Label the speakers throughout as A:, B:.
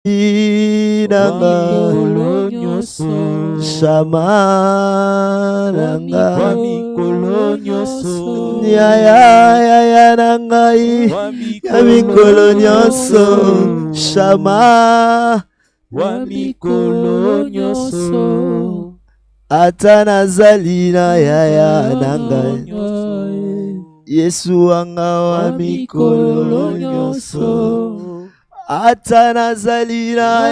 A: Nanga Shamaranga ya nangai Amikolo nyonso Shama Atana zalina ya nangai Yesu anga wa mikolo nyonso Atana zalina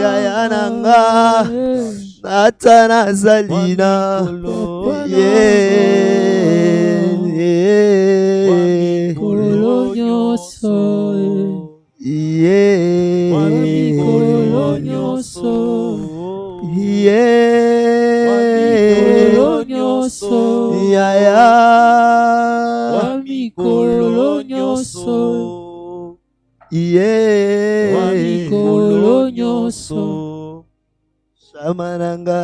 A: ya nanga Atana zalina
B: mikolo nyonso mikolo nyonso mikolo nyonso mikolo nyonso mikolo nyonso
A: Shamananga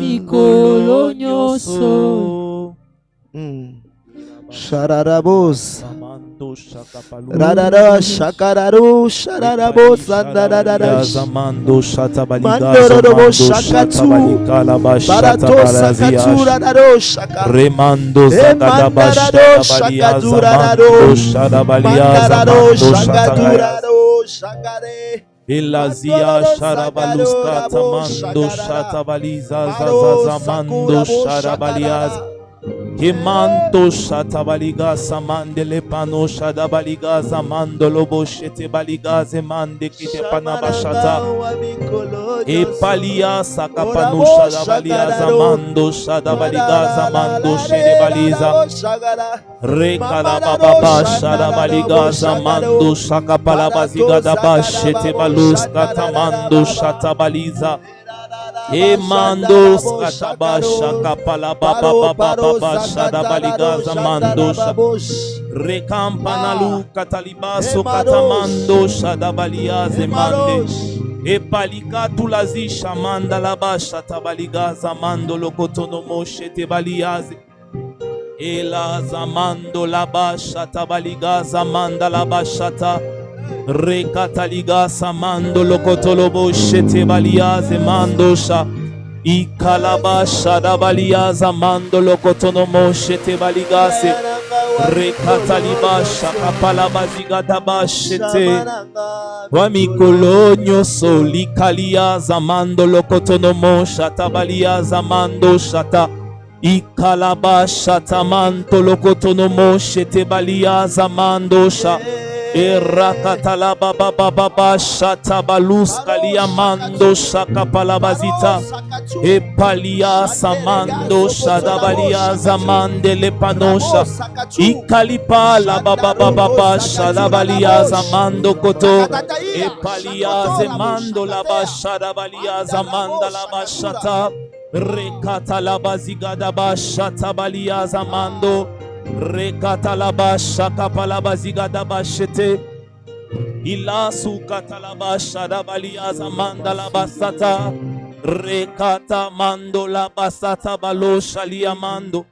B: mikolo nyonso
A: Shararabos Radara Shakararu Shararabos
C: Zamando Shatabaliga
A: Mandoro Shakatu Barato Sakatura Rado Shaka
C: Remando Zakadabash Shakatura Shakabalia
A: Shakare
C: Elazia Sharabaluska Tamando Shatabaliza Zamando Sharabaliaz Kimanto Shatabaliga Samandele Pano Shadabaliga Zamando Lobo Shete Baliga Zemande Kite Panabashata Epalia Sakapano Shadabalia Zamando Shadabaliga Zamando Shedebaliza Rekala Baba Shadabaliga Zamando Shakapalabaziga Daba Shete Baluska Tamando Shatabaliza Emando skatabasha kapala baba baba shadabaliga zamando rekampanalu katalibaso katamando shadabalia zemande epalika tulazi shamanda labasha tabaliga zamando lokotono moshete baliaze ela zamando labasha tabaliga zamanda labashata Rekataliga samando lokotolobo shete balia zemandosha ikalaba shadabalia zamando lokotonomo shete baligase rekataliba shakapala baziga daba shete wamikolo nyoso likalia zamando lokotonomo shatabalia zamando shata ikalaba shatamanto lokotonomo shete balia zamandosha Erakatala baba baba shatabalus kalia mando shakapalabazita epalia samando shadabalia zamande lepanosha ikalipa la baba baba shadabalia zamando koto epalia zemando la bashadabalia zamanda la bashata rekatala bazigada bashatabalia zamando Rekatalaba shakapalaba zigadaba shete ilasu katalaba shadabalia zamanda la basata rekata mando la basata balo shalia mando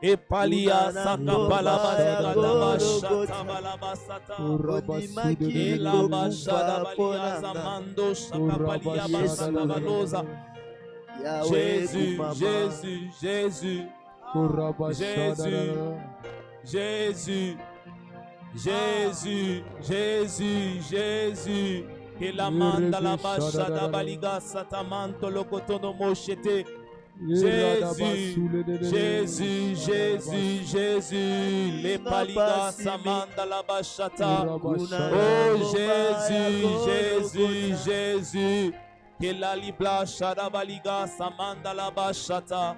C: epalia sakapalaba zigadaba shatabala basata ilaba shadabalia zamando shakapalia basata baloza Jésus Jésus Jésus Jésus, Jésus, Jésus, Jésus, que la manda la basha da baliga satamanto lokotono moshete. Jésus, Jésus, Jésus, Jésus, les paligas samanda la bashata. Oh Jésus, Jésus, Jésus, que la libla shadabaliga samanda la bashata.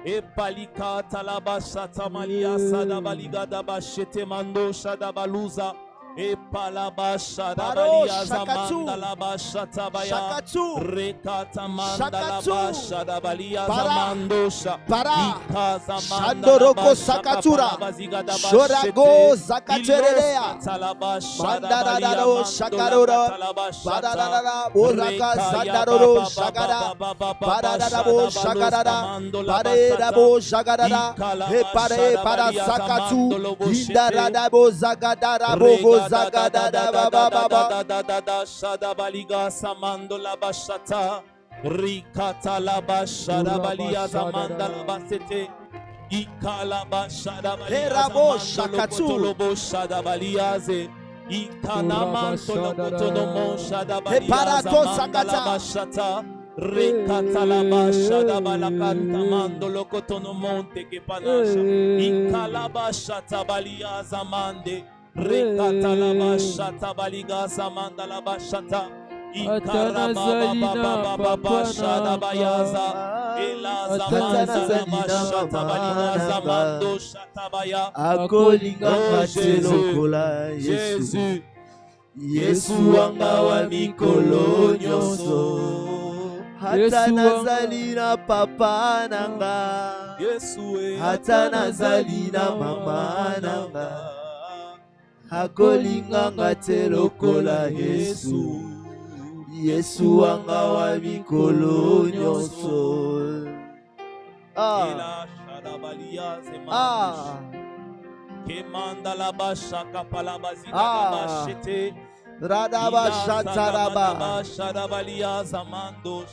C: Epalika talabasha tamalia sadabaliga dabashete mando shadabaluza epalabasha dabalia zamanda labasha tabaya rekata manda labasha dabalia zamandosha ika zamanda labasha kapalabaziga
A: Shorago zakaterea
C: talabasha
A: dabalia shakarora badara bozaka zandaroro shagara badara bo shagara badara bo shagara he pare para sakatu indarada bo zagadara bogo zagada da ba ba ba ba.
C: da shada baliga samando la bashata rikata la bashada balia zamanda la basete ikala bashada balia
A: Erabo
C: zamando
A: shakatu.
C: lokotolobo shada baliaze ikana manto lokotonomo shada balia
A: Eparako
C: zamanda la
A: sakata.
C: bashata rikata la bashada balakanta mando lokotonomonte ke panasha ikala bashata balia zamande Rekata la bashata baliga samanda la bashata ikara baba baba shada bayaza ela zamanda la bashata baliga zamando shata baya
A: Akolinga
C: Jésus.
A: lokola Yesu.
C: Jésus
A: Yesu wanga wa mikolo nyonso. Hata
B: Yesu
A: nazali na papa nanga.
C: Yesu
A: Hata nazali na mama nanga. Akolinganga te lokola Yesu. Yesu wanga wa mikolo nyonso. Ah.
C: ela shada balia zemando
A: Ah.
C: kemanda la bashaka palabaziga
A: Ah.
C: la bashete
A: Radaba shataraba.
C: Shadabalia Zamandos.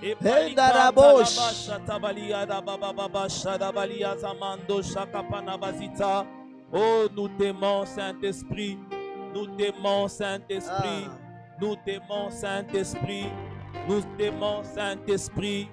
A: Hendarabosh.
C: Shatabalia Baba Shadabalia Zamando Shakapanabazita. Oh, nous t'aimons, Saint-Esprit. Nous t'aimons, Saint-Esprit. Nous t'aimons, Saint-Esprit. Nous t'aimons, Saint-Esprit.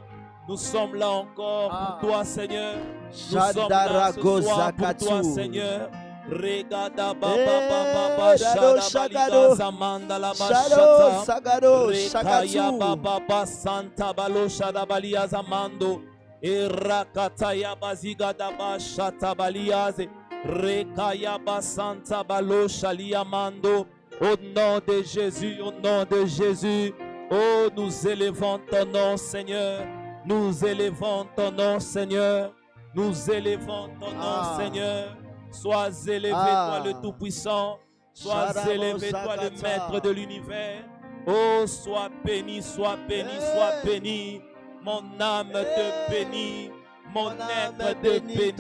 C: Nous sommes là encore pour toi, Seigneur. Nous sommes là ce soir pour toi, Seigneur. Regada baba baba shada zamanda la bashata
A: sagado
C: rekaya
A: shakatu.
C: baba santa balo shada balia zamando erakata ya baziga da bashata baliaze rekaya basanta balo shalia mando. Au nom de Jésus, au nom de Jésus, oh, nous élevons ton nom, Seigneur. Nous élevons ton nom, Seigneur. Nous élevons ton nom, Seigneur. Sois élevé, toi le Tout-Puissant. Sois élevé, toi le Maître de l'univers. Oh, sois béni, sois béni, sois béni. Mon âme te bénit. Mon être te bénit.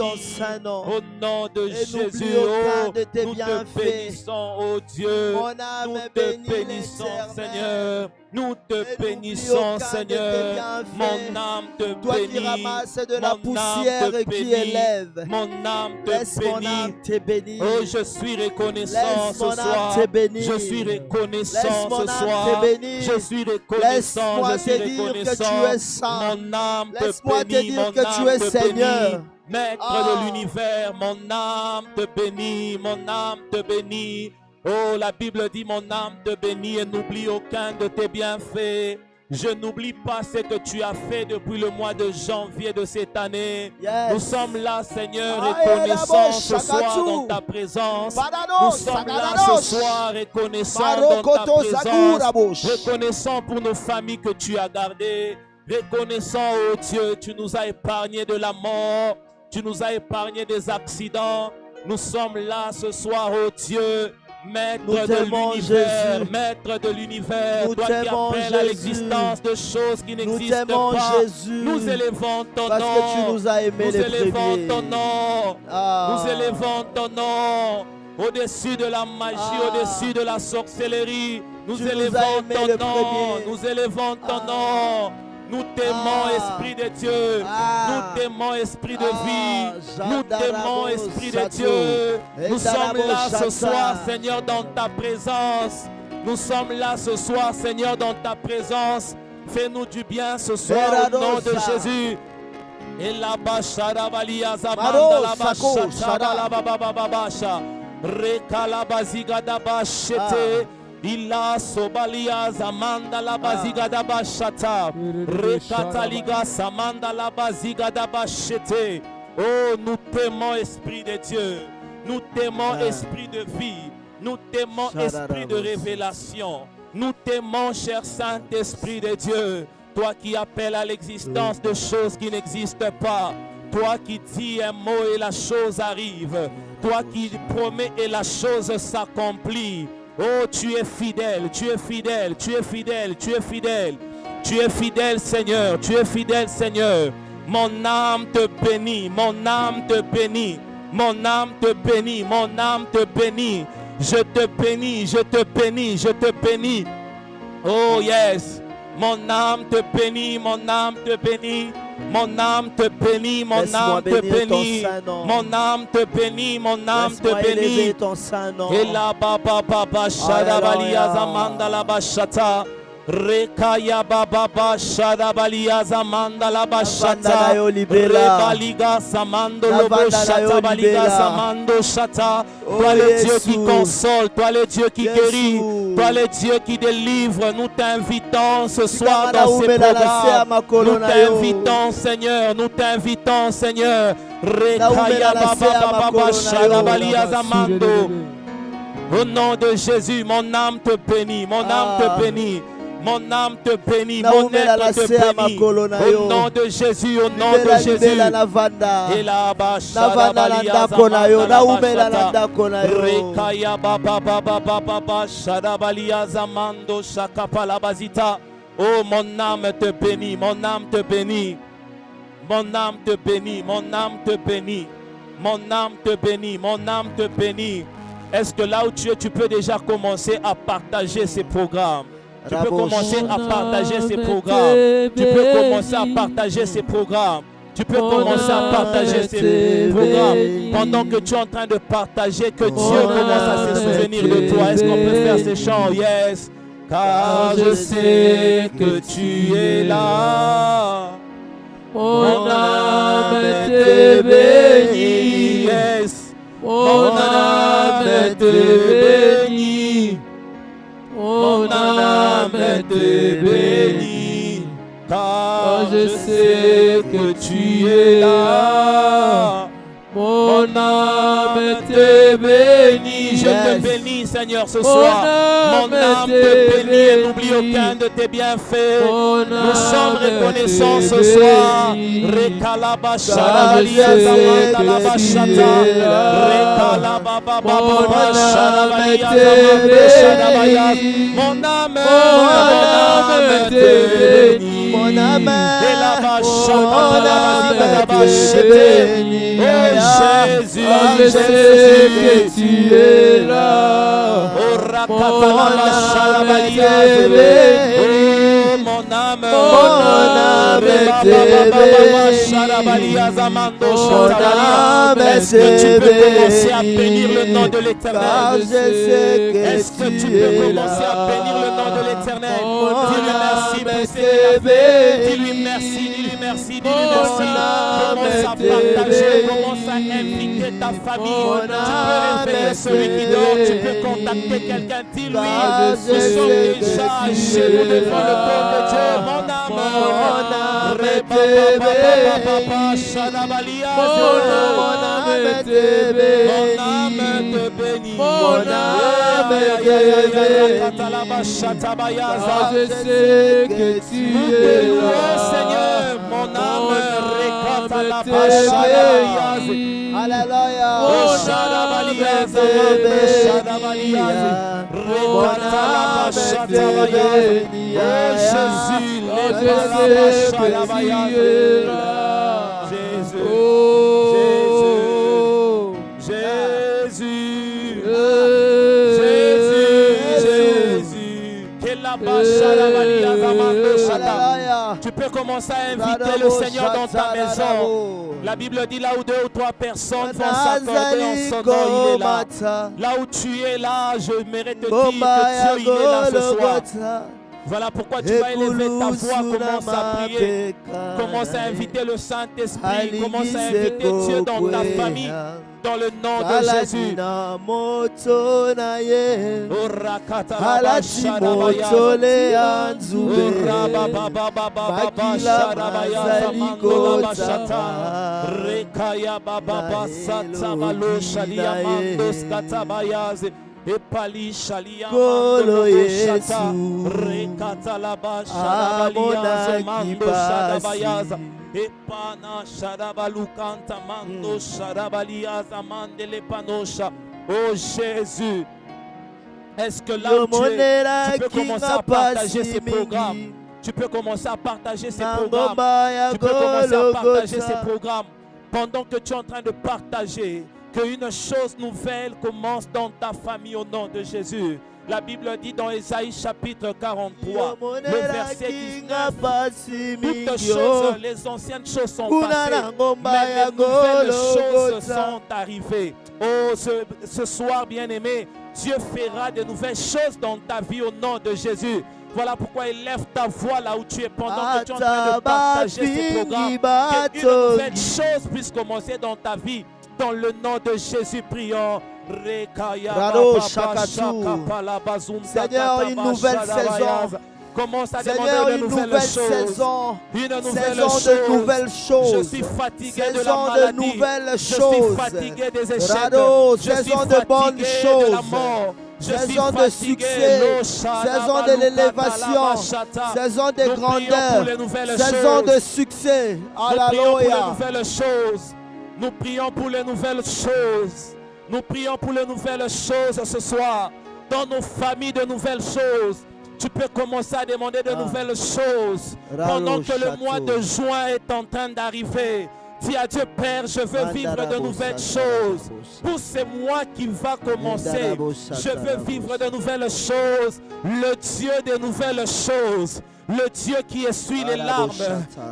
C: Au nom de Jésus, oh, nous te bénissons, oh Dieu. Nous te bénissons, Seigneur. Nous te bénissons, Seigneur. Mon âme te
A: Toi qui
C: bénit.
A: ramasses de la
C: Mon âme
A: poussière
C: te
A: et qui
C: bénit.
A: élève.
C: Mon âme
A: Laisse
C: te
A: mon
C: bénit.
A: âme te bénir.
C: Oh, je suis reconnaissant
A: Laisse mon
C: ce
A: âme
C: soir.
A: te bénir.
C: Je suis reconnaissant
A: Laisse mon
C: ce
A: âme
C: soir.
A: te bénir.
C: Je suis reconnaissant.
A: Laisse-moi
C: Je suis
A: te dire que
C: reconnaissant.
A: tu es saint.
C: Mon âme te
A: Laisse-moi te
C: bénit.
A: dire
C: Mon
A: que tu
C: âme
A: es
C: te
A: Seigneur.
C: bénit. Maître
A: Ah.
C: de l'univers, mon âme te bénit. Mon âme te bénit. Oh, la Bible dit mon âme te bénit et n'oublie aucun de tes bienfaits. Je n'oublie pas ce que tu as fait depuis le mois de janvier de cette année.
A: Yes.
C: Nous sommes là, Seigneur,
A: Aïe,
C: reconnaissants
A: là-bas,
C: ce soir
A: Shakatu.
C: dans ta présence.
A: Badados,
C: Nous sommes là
A: sagadados.
C: ce soir, reconnaissants dans ta
A: Marokoto
C: présence.
A: Zakurabosh.
C: Reconnaissants pour nos familles que tu as gardées. Reconnaissant, oh Dieu, tu nous as épargnés de la mort. Tu nous as épargnés des accidents. Nous sommes là ce soir, oh Dieu. Maître
A: Nous
C: de
A: t'aimons,
C: l'univers,
A: Jésus.
C: Maître de l'univers,
A: Nous
C: toi qui
A: t'aimons,
C: appelles à
A: Jésus.
C: l'existence de choses qui
A: Nous
C: n'existent
A: t'aimons,
C: pas.
A: Jésus.
C: Nous élevons ton
A: Parce
C: nom.
A: que tu nous as aimés
C: Nous
A: les
C: élevons
A: premiers.
C: ton nom.
A: Ah.
C: Nous élevons ton nom. Au-dessus de la magie,
A: Ah.
C: au-dessus de la sorcellerie. Nous
A: Tu nous as
C: élevons
A: aimés
C: ton
A: le
C: nom.
A: premier.
C: Nous élevons ton
A: Ah.
C: nom. Nous t'aimons,
A: Ah.
C: Esprit de Dieu.
A: Ah.
C: Nous t'aimons, Esprit de
A: Ah.
C: vie. Nous t'aimons,
A: Jandarabo
C: Esprit de
A: Sato.
C: Dieu. Nous sommes
A: Endarabo
C: là ce
A: Shata.
C: soir, Seigneur, dans ta présence. Nous sommes là ce soir, Seigneur, dans ta présence. Fais-nous du bien ce soir au nom de
A: Veradosa.
C: Jésus. Et la bashara balia zamanda
A: Maro,
C: la
A: Sako,
C: bashata
A: Shada.
C: la baba basha. Rekala baziga da bashete. Ila sobalia zamanda la baziga da bashata. Rekataliga samanda la baziga da bashete. Oh, nous t'aimons, Esprit de Dieu. Nous t'aimons, Esprit de vie. Nous t'aimons, Esprit de révélation. Nous t'aimons, cher Saint-Esprit de Dieu. Toi qui appelles à l'existence de choses qui n'existent pas. Toi qui dis un mot et la chose arrive. Toi qui promets et la chose s'accomplit. Oh, tu es fidèle, tu es fidèle, tu es fidèle, tu es fidèle. Tu es fidèle, Seigneur, tu es fidèle, Seigneur. Mon âme te bénit, mon âme te bénit. Mon âme te bénit, mon âme te bénit. Je te bénis, je te bénis, je te bénis. Oh yes. Mon âme te bénit, mon âme te bénit. Mon âme te bénit, mon âme te bénit. Mon âme te bénit, mon âme te bénit. Et la baba baba shadabalia zamanda la bashata. Rekaya baba baba shadabalia zamanda la bashata. Rebaliga samando lobo shata baliga samando shata. Toi le Dieu qui console, toi le Dieu qui guérit, toi le Dieu qui délivre. Nous t'invitons ce soir dans ces programmes. Nous t'invitons Seigneur, nous t'invitons Seigneur. Rekaya baba baba shadabalia zamando. Au nom de Jésus, mon âme te bénit, mon âme te bénit. Mon âme te bénit, mon être te bénit. Au nom de Jésus, au nom de Jésus. Et la bashada balia zamanda rekaya baba baba baba shada balia zamando shakapa la bazita. Oh, mon âme te bénit, mon âme te bénit. Mon âme te bénit, mon âme te bénit. Mon âme te bénit, mon âme te bénit. Est-ce que là où tu es, tu peux déjà commencer à partager ces programmes? Tu peux commencer à partager ces programmes. Tu peux commencer à partager ces programmes. Tu peux commencer à partager ces programmes. Pendant que tu es en train de partager, que Dieu commence à se souvenir de toi. Est-ce qu'on peut faire ces chants? Yes. Car je sais que tu es là.
B: Mon âme te bénit.
C: Yes.
B: Mon âme te bénit.
C: Mon âme te bénit, car je sais que tu es là.
B: Mon âme te bénit.
C: Je te bénis, Seigneur, ce soir. Mon âme te bénit et n'oublie aucun de tes bienfaits. Nous sommes reconnaissants ce soir. Rekalaba shadabalia zamanda la bashata. Rekalaba baba shadabalia zamanda shadabaya. Mon âme te bénit.
A: Mon âme
C: et la bashata la bashete. Jésus,
B: je sais que tu es là.
C: Oh, mon âme est-ce que tu peux commencer à bénir le nom de l'Éternel? Est-ce que tu peux commencer à bénir le nom de l'Éternel? Dis-lui merci pour ce qu'il a fait. Dis-lui merci, dis-lui merci, dis-lui merci. Commence à partager, commence à inviter ta famille. Tu peux réveiller celui qui dort, tu peux contacter quelqu'un. Dis-lui, nous sommes déjà chez nous devant le trône de Dieu. Mon âme te bénit. Mon âme
B: je sais que tu es là.
C: Seigneur, mon âme
B: te bénit.
A: Alléluia.
C: Oh, Shadabalia, Shadabalia, Tu peux commencer à inviter le Seigneur dans ta maison. La Bible dit là où deux ou trois personnes vont s'accorder en son nom, il est là. Là où tu es là, je mérite te dire que Dieu il est là ce soir. Voilà pourquoi tu vas élever ta voix, commence à prier, commence à inviter le Saint-Esprit, commence à inviter Dieu dans ta famille, dans le nom de Jésus. Epali shalia mando shata rekata la basha balia mando shadabayaza epana shadabalukanta mando shadabaliaza mandele panosha. Oh Jésus, est-ce que là où tu peux commencer à partager ces programmes? Tu peux commencer à partager ces programmes. Tu peux commencer à partager ces programmes. Pendant que tu es en train de partager, qu'une chose nouvelle commence dans ta famille au nom de Jésus. La Bible dit dans Ésaïe chapitre 43, le verset 19, toutes choses, les anciennes choses sont passées, mais les nouvelles choses sont arrivées. Oh, ce soir, bien-aimé, Dieu fera de nouvelles choses dans ta vie au nom de Jésus. Voilà pourquoi élève ta voix là où tu es pendant que tu es en train de partager ces programmes. Qu'une nouvelle chose puisse commencer dans ta vie. Dans le nom de Jésus, prions.
A: Seigneur, une nouvelle saison.
C: Commence à
A: Seigneur,
C: demander de nouvelles choses.
A: De nouvelles choses.
C: Je suis fatigué de la maladie.
A: Je
C: suis fatigué des échecs.
A: Saison de bonnes choses.
C: De la mort.
A: Saison de succès, saison de l'élévation, saison de grandeur, saison de succès. Alléluia.
C: Nous prions pour les nouvelles choses. Nous prions pour les nouvelles choses ce soir. Dans nos familles, de nouvelles choses. Tu peux commencer à demander de nouvelles choses. Pendant que le mois de juin est en train d'arriver. Dis à Dieu, Père, je veux vivre de nouvelles choses. Pour ce mois qui va commencer, je veux vivre de nouvelles choses. Le Dieu des nouvelles choses. Le Dieu qui essuie les larmes,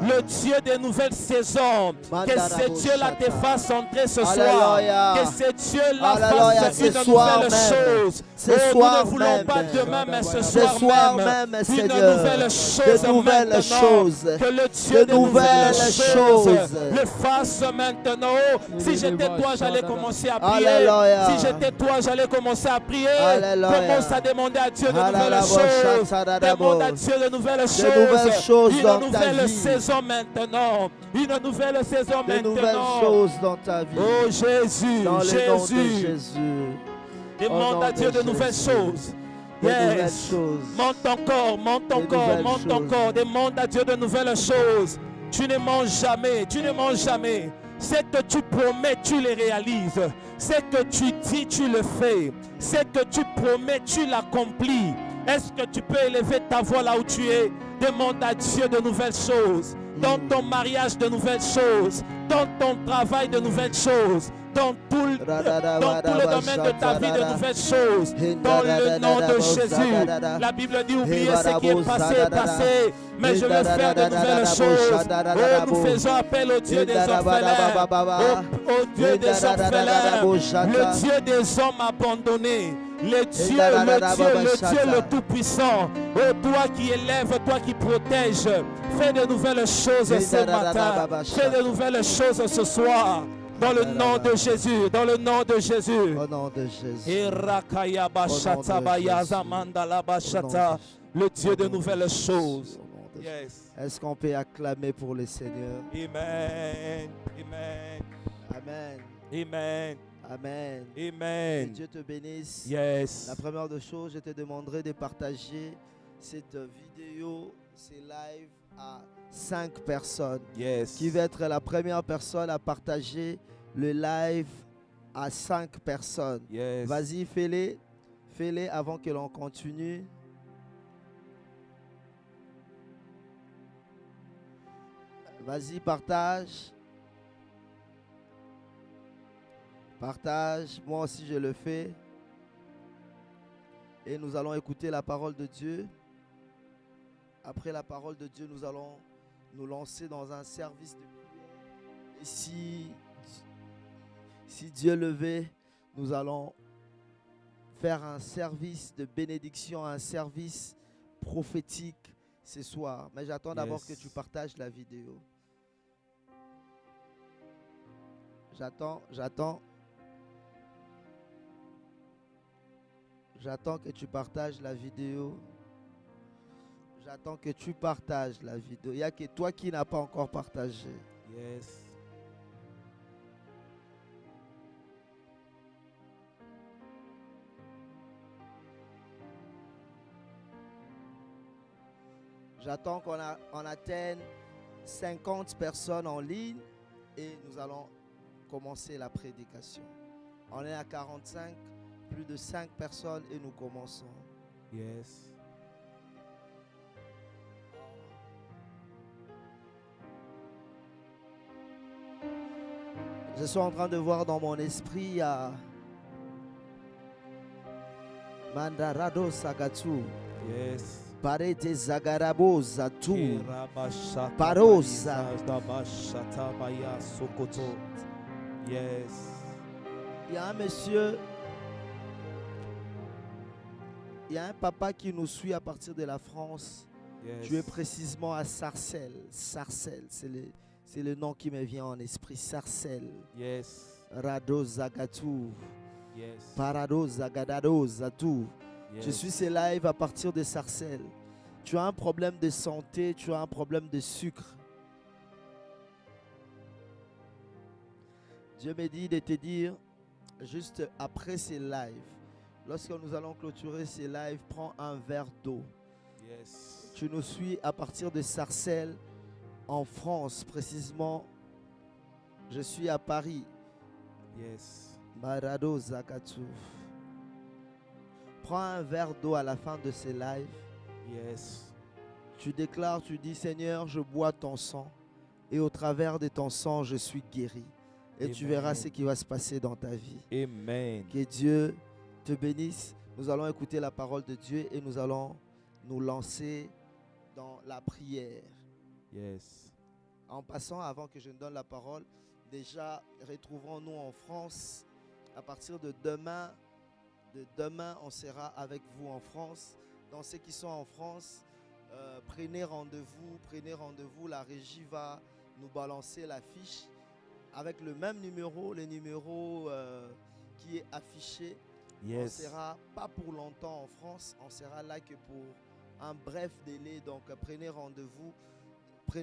C: le Dieu des nouvelles saisons. Que ce Dieu-là te fasse entrer ce soir. Que ce Dieu-là fasse une nouvelle chose. Nous ne voulons pas demain, mais ce soir même, une nouvelle chose maintenant. Que le Dieu des nouvelles choses le fasse maintenant. Si j'étais toi, j'allais commencer à prier. Si j'étais toi, j'allais commencer à prier. Commence à demander à Dieu de nouvelles choses. Demande à Dieu de nouvelles choses,
A: une
C: nouvelle saison maintenant, une nouvelle saison
A: maintenant,
C: nouvelles
A: choses dans ta vie.
C: Oh Jésus,
A: dans le nom de Jésus.
C: Demande à Dieu de nouvelles choses. Yes. Monte encore, monte encore, monte encore. Demande à Dieu de nouvelles choses. Tu ne manges jamais, tu ne manges jamais. Ce que tu promets, tu le réalises. Ce que tu dis, tu le fais. Ce que tu promets, tu l'accomplis. Est-ce que tu peux élever ta voix là où tu es? Demande à Dieu de nouvelles choses. Dans ton mariage, de nouvelles choses. Dans ton travail, de nouvelles choses. Dans tous les domaines de ta vie, de nouvelles choses. Dans le nom de Jésus. La Bible dit, oubliez ce qui est passé, passé. Mais je veux faire de nouvelles choses. Oh, nous faisons appel au Dieu des orphelins. Au Dieu des orphelins. Le Dieu des hommes abandonnés. Le Dieu le Tout-Puissant. Oh, toi qui élèves, toi qui protèges. Fais de nouvelles choses ce matin. Fais de nouvelles choses ce soir. Dans le nom de Jésus. Dans le nom de Jésus.
A: Au nom de Jésus.
C: Le Dieu de nouvelles choses.
A: Yes. Est-ce qu'on peut acclamer pour le Seigneur?
C: Amen. Amen.
A: Amen.
C: Amen.
A: Amen.
C: Amen.
A: Que Dieu te bénisse.
C: Yes.
A: La première des choses, je te demanderai de partager cette vidéo, ces lives à 5 personnes.
C: Yes.
A: Qui va être la première personne à partager le live à 5 personnes.
C: Yes.
A: Vas-y, fais-les. Fais-les avant que l'on continue. Vas-y, partage. Partage. Moi aussi, je le fais. Et nous allons écouter la parole de Dieu. Après la parole de Dieu, nous allons nous lancer dans un service de prière. Et si Dieu le veut, nous allons faire un service de bénédiction, un service prophétique ce soir. Mais j'attends d'abord que tu partages la vidéo. J'attends que tu partages la vidéo. J'attends que tu partages la vidéo. Il n'y a que toi qui n'as pas encore partagé.
C: Yes.
A: J'attends qu'on atteigne 50 personnes en ligne et nous allons commencer la prédication. On est à 45, plus de 5 personnes et nous commençons.
C: Yes.
A: Je suis en train de voir dans mon esprit Mandarado Sagatu,
C: Yes.
A: Parete Zagarabo Zatu,
C: Kirabashata
A: Parosa.
C: Baliza Dabashata Baya Sokoto. Yes.
A: Il y a un monsieur, il y a un papa qui nous suit à partir de la France.
C: Yes.
A: Tu es précisément à Sarcelles. Sarcelles, c'est le nom qui me vient en esprit. Sarcelles.
C: Yes.
A: Rado Zagatu.
C: Yes.
A: Parado Zagadado Zatu.
C: Yes.
A: Je suis ces lives à partir de Sarcelles. Tu as un problème de santé, tu as un problème de sucre. Dieu me dit de te dire, juste après ces lives, lorsque nous allons clôturer ces lives, prends un verre d'eau.
C: Yes.
A: Tu nous suis à partir de Sarcelles, en France précisément. Je suis à Paris.
C: Yes.
A: Marado Zakatu. Prends un verre d'eau à la fin de ces lives.
C: Yes.
A: Tu déclares, tu dis, Seigneur, je bois ton sang. Et au travers de ton sang, je suis guéri. Et tu
C: Amen.
A: verras ce qui va se passer dans ta vie.
C: Amen.
A: Que Dieu te bénisse. Nous allons écouter la parole de Dieu et nous allons nous lancer dans la prière.
C: Yes.
A: En passant, avant que je ne donne la parole, déjà, retrouvons-nous en France. À partir de demain, on sera avec vous en France. Dans ceux qui sont en France, prenez rendez-vous. La régie va nous balancer l'affiche avec le même numéro, le numéro qui est affiché.
C: Yes.
A: On sera pas pour longtemps en France, on sera là que pour un bref délai. Donc prenez rendez-vous pour la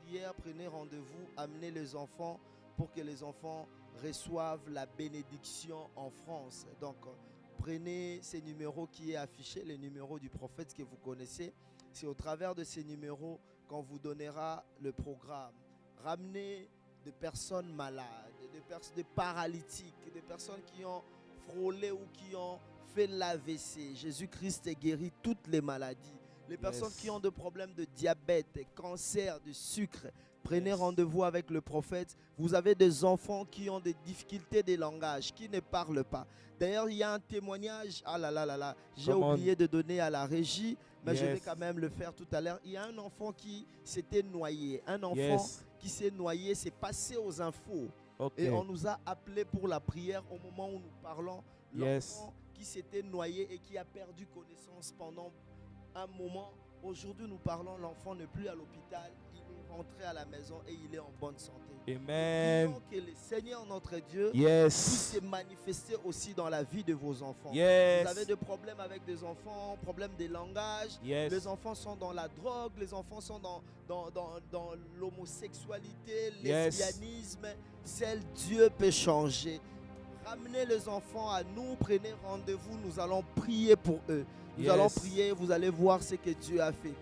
A: prière, prenez rendez-vous, amenez les enfants pour que les enfants reçoivent la bénédiction en France. Donc prenez ces numéros qui est affiché, les numéros du prophète que vous connaissez. C'est au travers de ces numéros qu'on vous donnera le programme. Ramenez des personnes malades, des paralytiques, des personnes qui ont frôlé ou qui ont fait l'AVC. Jésus-Christ guérit toutes les maladies. Les personnes qui ont des problèmes de diabète, cancer, de sucre, prenez rendez-vous avec le prophète. Vous avez des enfants qui ont des difficultés de langage, qui ne parlent pas. D'ailleurs, il y a un témoignage. Ah là là là là, j'ai oublié de donner à la régie, mais je vais quand même le faire tout à l'heure. Il y a un enfant qui s'était noyé. Un enfant qui s'est noyé, c'est passé aux infos.
C: Okay.
A: Et on nous a appelé pour la prière au moment où nous parlons. L'enfant qui s'était noyé et qui a perdu connaissance pendant un moment. Aujourd'hui, nous parlons, l'enfant n'est plus à l'hôpital. Il est rentré à la maison et il est en bonne santé.
C: Amen.
A: Que le Seigneur, notre Dieu,
C: puisse
A: se manifester aussi dans la vie de vos enfants. Vous avez des problèmes avec des enfants, problèmes de langage. Les enfants sont dans la drogue, les enfants sont dans l'homosexualité, le lesbianisme. Seul Dieu peut changer. Ramenez les enfants à nous, prenez rendez-vous, nous allons prier pour eux. Nous allons prier, vous allez voir ce que Dieu a fait.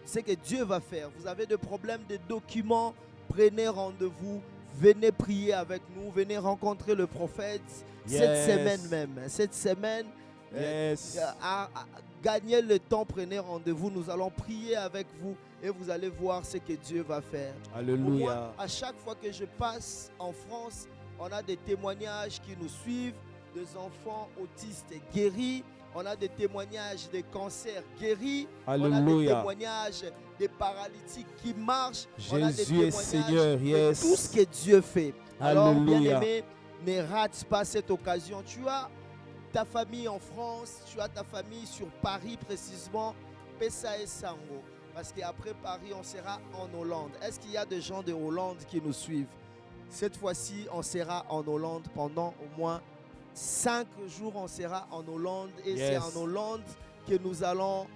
A: Ce que Dieu va faire. Vous avez des problèmes de documents, prenez rendez-vous, venez prier avec nous, venez rencontrer le prophète cette semaine même. Cette semaine, gagnez le temps, prenez rendez-vous, nous allons prier avec vous et vous allez voir ce que Dieu va faire.
C: Alléluia.
A: Moi, à chaque fois que je passe en France, on a des témoignages qui nous suivent, des enfants autistes guéris. On a des témoignages de cancers guéris.
C: Alléluia.
A: On a des témoignages des paralytiques qui marchent.
C: Jésus
A: on a des témoignages
C: Seigneur,
A: de tout ce que Dieu fait. Alors,
C: Alléluia.
A: bien-aimé, ne rate pas cette occasion. Tu as ta famille en France, tu as ta famille sur Paris précisément, Pessa et Sango. Parce qu'après Paris, on sera en Hollande. Est-ce qu'il y a des gens de Hollande qui nous suivent? Cette fois-ci, on sera en Hollande pendant au moins 5 jours. On sera en Hollande et c'est en Hollande que nous allons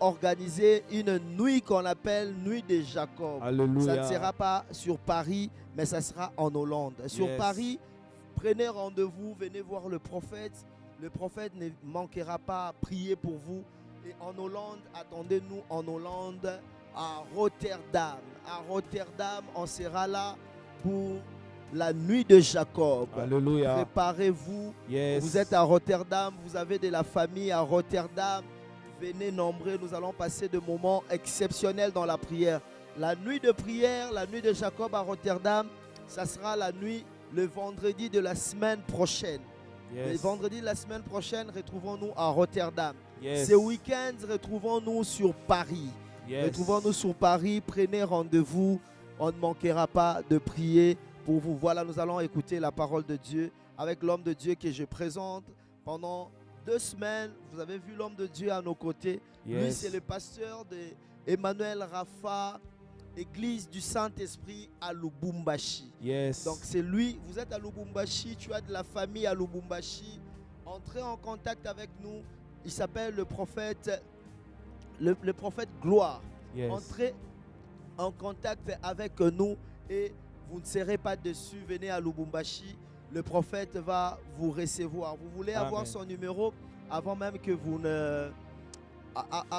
A: organiser une nuit qu'on appelle Nuit de Jacob.
C: Alléluia.
A: Ça ne sera pas sur Paris, mais ça sera en Hollande. Sur Paris, prenez rendez-vous, venez voir le prophète. Le prophète ne manquera pas à prier pour vous. Et en Hollande, attendez-nous en Hollande, à Rotterdam. À Rotterdam, on sera là pour la nuit de Jacob.
C: Alléluia.
A: Préparez-vous. Vous êtes à Rotterdam, vous avez de la famille à Rotterdam. Venez nombreux, nous allons passer de moments exceptionnels dans la prière. La nuit de prière, la nuit de Jacob à Rotterdam, ça sera la nuit, le vendredi de la semaine prochaine. Le
C: Yes.
A: vendredi de la semaine prochaine, retrouvons-nous à Rotterdam.
C: Yes.
A: Ce week-end, retrouvons-nous sur Paris.
C: Yes.
A: Retrouvons-nous sur Paris. Prenez rendez-vous. On ne manquera pas de prier pour vous. Voilà, nous allons écouter la parole de Dieu avec l'homme de Dieu que je présente pendant 2 semaines. Vous avez vu l'homme de Dieu à nos côtés. Lui,
C: Yes.
A: c'est le pasteur de Emmanuel Rafa, Église du Saint-Esprit à Lubumbashi.
C: Yes.
A: Donc c'est lui, vous êtes à Lubumbashi, tu as de la famille à Lubumbashi. Entrez en contact avec nous. Il s'appelle le prophète, le prophète Gloire.
C: Yes.
A: Entrez en contact avec nous et vous ne serez pas déçus. Venez à Lubumbashi. Le prophète va vous recevoir. Vous voulez avoir
C: Amen.
A: son numéro avant même que vous ne...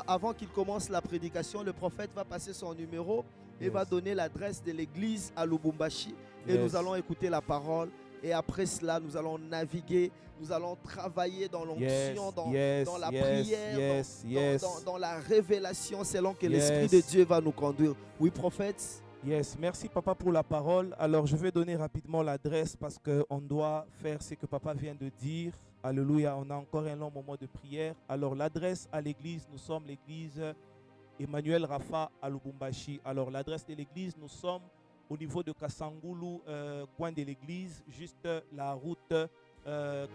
A: Avant qu'il commence la prédication, le prophète va passer son numéro et
C: Yes.
A: va donner l'adresse de l'église à Lubumbashi. Et
C: Yes.
A: nous allons écouter la parole. Et après cela, nous allons naviguer. Nous allons travailler dans l'onction,
C: Yes.
A: dans la
C: Yes.
A: prière,
C: Yes.
A: dans,
C: Yes.
A: dans la révélation selon que
C: Yes.
A: l'Esprit de Dieu va nous conduire. Oui, prophète.
C: Yes, merci papa pour la parole. Alors je vais donner rapidement l'adresse parce qu'on doit faire ce que papa vient de dire. Alléluia, on a encore un long moment de prière. Alors l'adresse à l'église, nous sommes l'église Emmanuel Rafa à Lubumbashi. Alors l'adresse de l'église, nous sommes au niveau de Kasangulu, coin de l'église, juste la route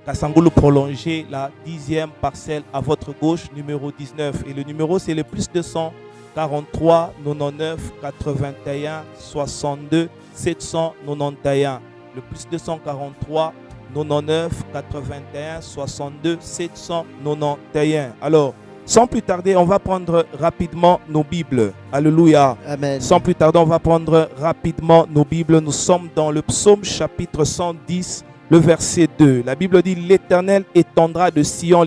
C: Kasangulu prolongée, la 10e parcelle à votre gauche, numéro 19. Et le numéro c'est le plus 200 43 99 81 62 791. Le plus 243 99 81 62 791. Alors, sans plus tarder, on va prendre rapidement nos Bibles. Alléluia.
A: Amen.
C: Sans plus tarder, on va prendre rapidement nos Bibles. Nous sommes dans le psaume chapitre 110, le verset 2. La Bible dit: l'Éternel étendra de Sion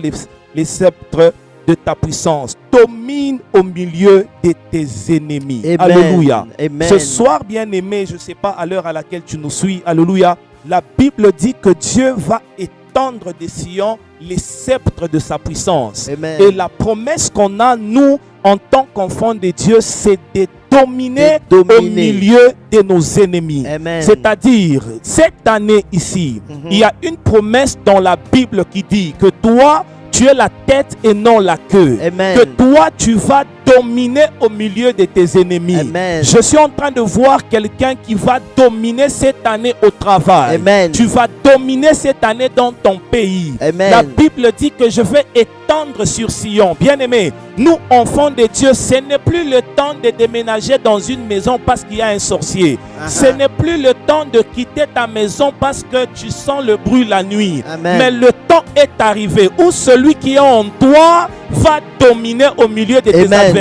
C: les sceptres de ta puissance, domine au milieu de tes ennemis.
A: Amen.
C: Alléluia.
A: Amen.
C: Ce soir, bien-aimé, je ne sais pas à l'heure à laquelle tu nous suis, alléluia, la Bible dit que Dieu va étendre de Sion les sceptres de sa puissance.
A: Amen.
C: Et la promesse qu'on a, nous, en tant qu'enfants de Dieu, c'est de dominer au milieu de nos ennemis.
A: Amen.
C: C'est-à-dire, cette année ici, il y a une promesse dans la Bible qui dit que toi, tu es la tête et non la queue.
A: Amen.
C: Que toi, tu vas dominer au milieu de tes ennemis.
A: Amen.
C: Je suis en train de voir quelqu'un qui va dominer cette année au travail.
A: Amen.
C: Tu vas dominer cette année dans ton pays.
A: Amen.
C: La Bible dit que je vais étendre sur Sion. Bien-aimés, nous, enfants de Dieu, ce n'est plus le temps de déménager dans une maison parce qu'il y a un sorcier. Ce n'est plus le temps de quitter ta maison parce que tu sens le bruit la nuit.
A: Amen.
C: Mais le temps est arrivé où celui qui est en toi va dominer au milieu de tes
A: Amen.
C: adversaires.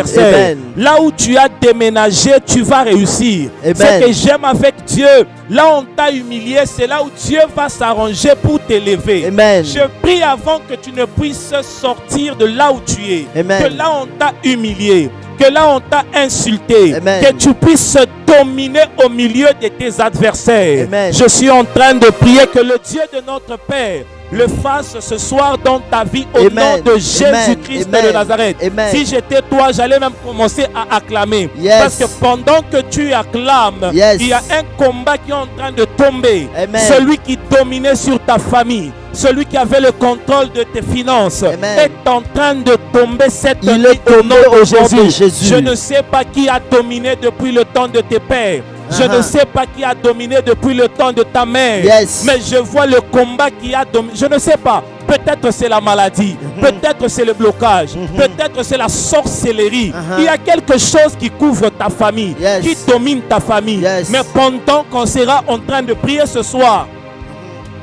A: Amen.
C: Là où tu as déménagé, tu vas réussir.
A: Amen.
C: Ce que j'aime avec Dieu, là où on t'a humilié, c'est là où Dieu va s'arranger pour t'élever.
A: Amen.
C: Je prie avant que tu ne puisses sortir de là où tu es.
A: Amen.
C: Que là où on t'a humilié, que là où on t'a insulté,
A: Amen.
C: que tu puisses dominer au milieu de tes adversaires.
A: Amen.
C: Je suis en train de prier que le Dieu de notre Père le fasse ce soir dans ta vie au
A: Amen.
C: nom de Jésus-Christ
A: Amen.
C: de Nazareth.
A: Amen.
C: Si j'étais toi, j'allais même commencer à acclamer.
A: Yes.
C: Parce que pendant que tu acclames,
A: Yes.
C: il y a un combat qui est en train de tomber.
A: Amen.
C: Celui qui dominait sur ta famille, celui qui avait le contrôle de tes finances,
A: Amen.
C: est en train de tomber cette
A: Il
C: nuit
A: est
C: au
A: tombé
C: nom de
A: au nom de
C: Jésus.
A: Jésus.
C: Je ne sais pas qui a dominé depuis le temps de tes pères. Je ne sais pas qui a dominé depuis le temps de ta mère.
A: Yes.
C: Mais je vois le combat qui a dominé. Je ne sais pas. Peut-être c'est la maladie. Peut-être c'est le blocage. Peut-être c'est la sorcellerie. Il y a quelque chose qui couvre ta famille.
A: Yes.
C: Qui domine ta famille.
A: Yes.
C: Mais pendant qu'on sera en train de prier ce soir,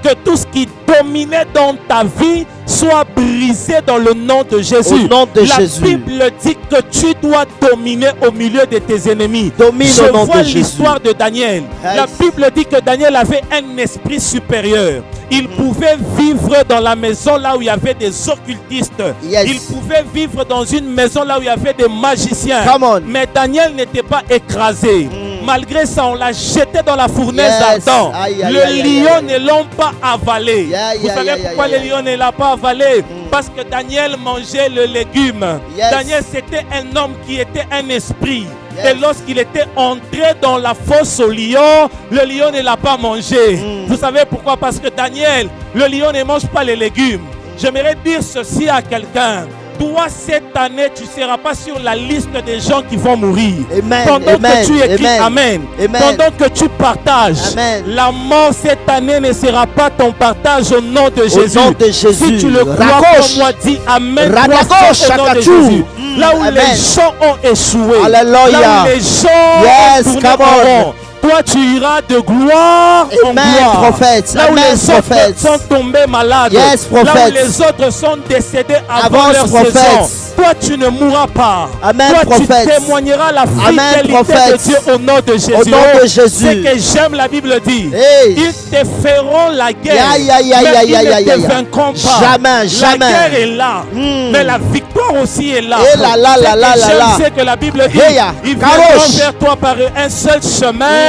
C: que tout ce qui dominait dans ta vie soit brisé dans le nom de Jésus.
A: Au nom de
C: La
A: Jésus.
C: Bible dit que tu dois dominer au milieu de tes ennemis.
A: Domine
C: Je
A: au nom
C: vois
A: de Jésus.
C: l'histoire de Daniel.
A: Yes.
C: La Bible dit que Daniel avait un esprit supérieur. Il pouvait vivre dans la maison là où il y avait des occultistes.
A: Yes.
C: Il pouvait vivre dans une maison là où il y avait des magiciens.
A: Come on.
C: Mais Daniel n'était pas écrasé. Malgré ça, on l'a jeté dans la fournaise
A: Yes.
C: ardente.
A: Aïe, aïe,
C: Le
A: aïe, aïe,
C: lion
A: aïe.
C: ne l'ont pas avalé.
A: Aïe,
C: Vous
A: aïe,
C: savez
A: aïe,
C: pourquoi
A: aïe,
C: le
A: aïe.
C: lion ne l'a pas avalé? Parce que Daniel mangeait le légume.
A: Yes.
C: Daniel, c'était un homme qui était un esprit. Et lorsqu'il était entré dans la fosse au lion, le lion ne l'a pas mangé. Vous savez pourquoi? Parce que Daniel, le lion ne mange pas les légumes. J'aimerais dire ceci à quelqu'un. Toi, cette année, tu ne seras pas sur la liste des gens qui vont mourir.
A: Amen.
C: Pendant
A: Amen.
C: que tu écris
A: Amen.
C: Amen. Pendant que tu partages.
A: Amen.
C: La mort cette année ne sera pas ton partage au nom de Jésus.
A: Au nom de Jésus.
C: Si tu le crois comme moi, dis Amen. Au nom de Jésus. Là où les gens ont échoué.
A: Alléluia.
C: Là où les gens ont tourné en rond. Toi, tu iras de gloire en gloire.
A: Prophète.
C: Là où les autres sont tombés malades. Là où les autres sont décédés avant leur saison. Toi, tu ne mourras pas.
A: Amen,
C: toi, tu témoigneras la fidélité de Dieu au nom de Jésus.
A: Au nom de Jésus.
C: C'est que j'aime, la Bible dit.
A: Hey.
C: Ils te feront la guerre. Mais ils ne te vaincront pas.
A: Jamais, jamais.
C: La guerre est là. Mais la victoire aussi est là.
A: Je
C: sais que la Bible dit. Ils viendront vers toi par un seul chemin.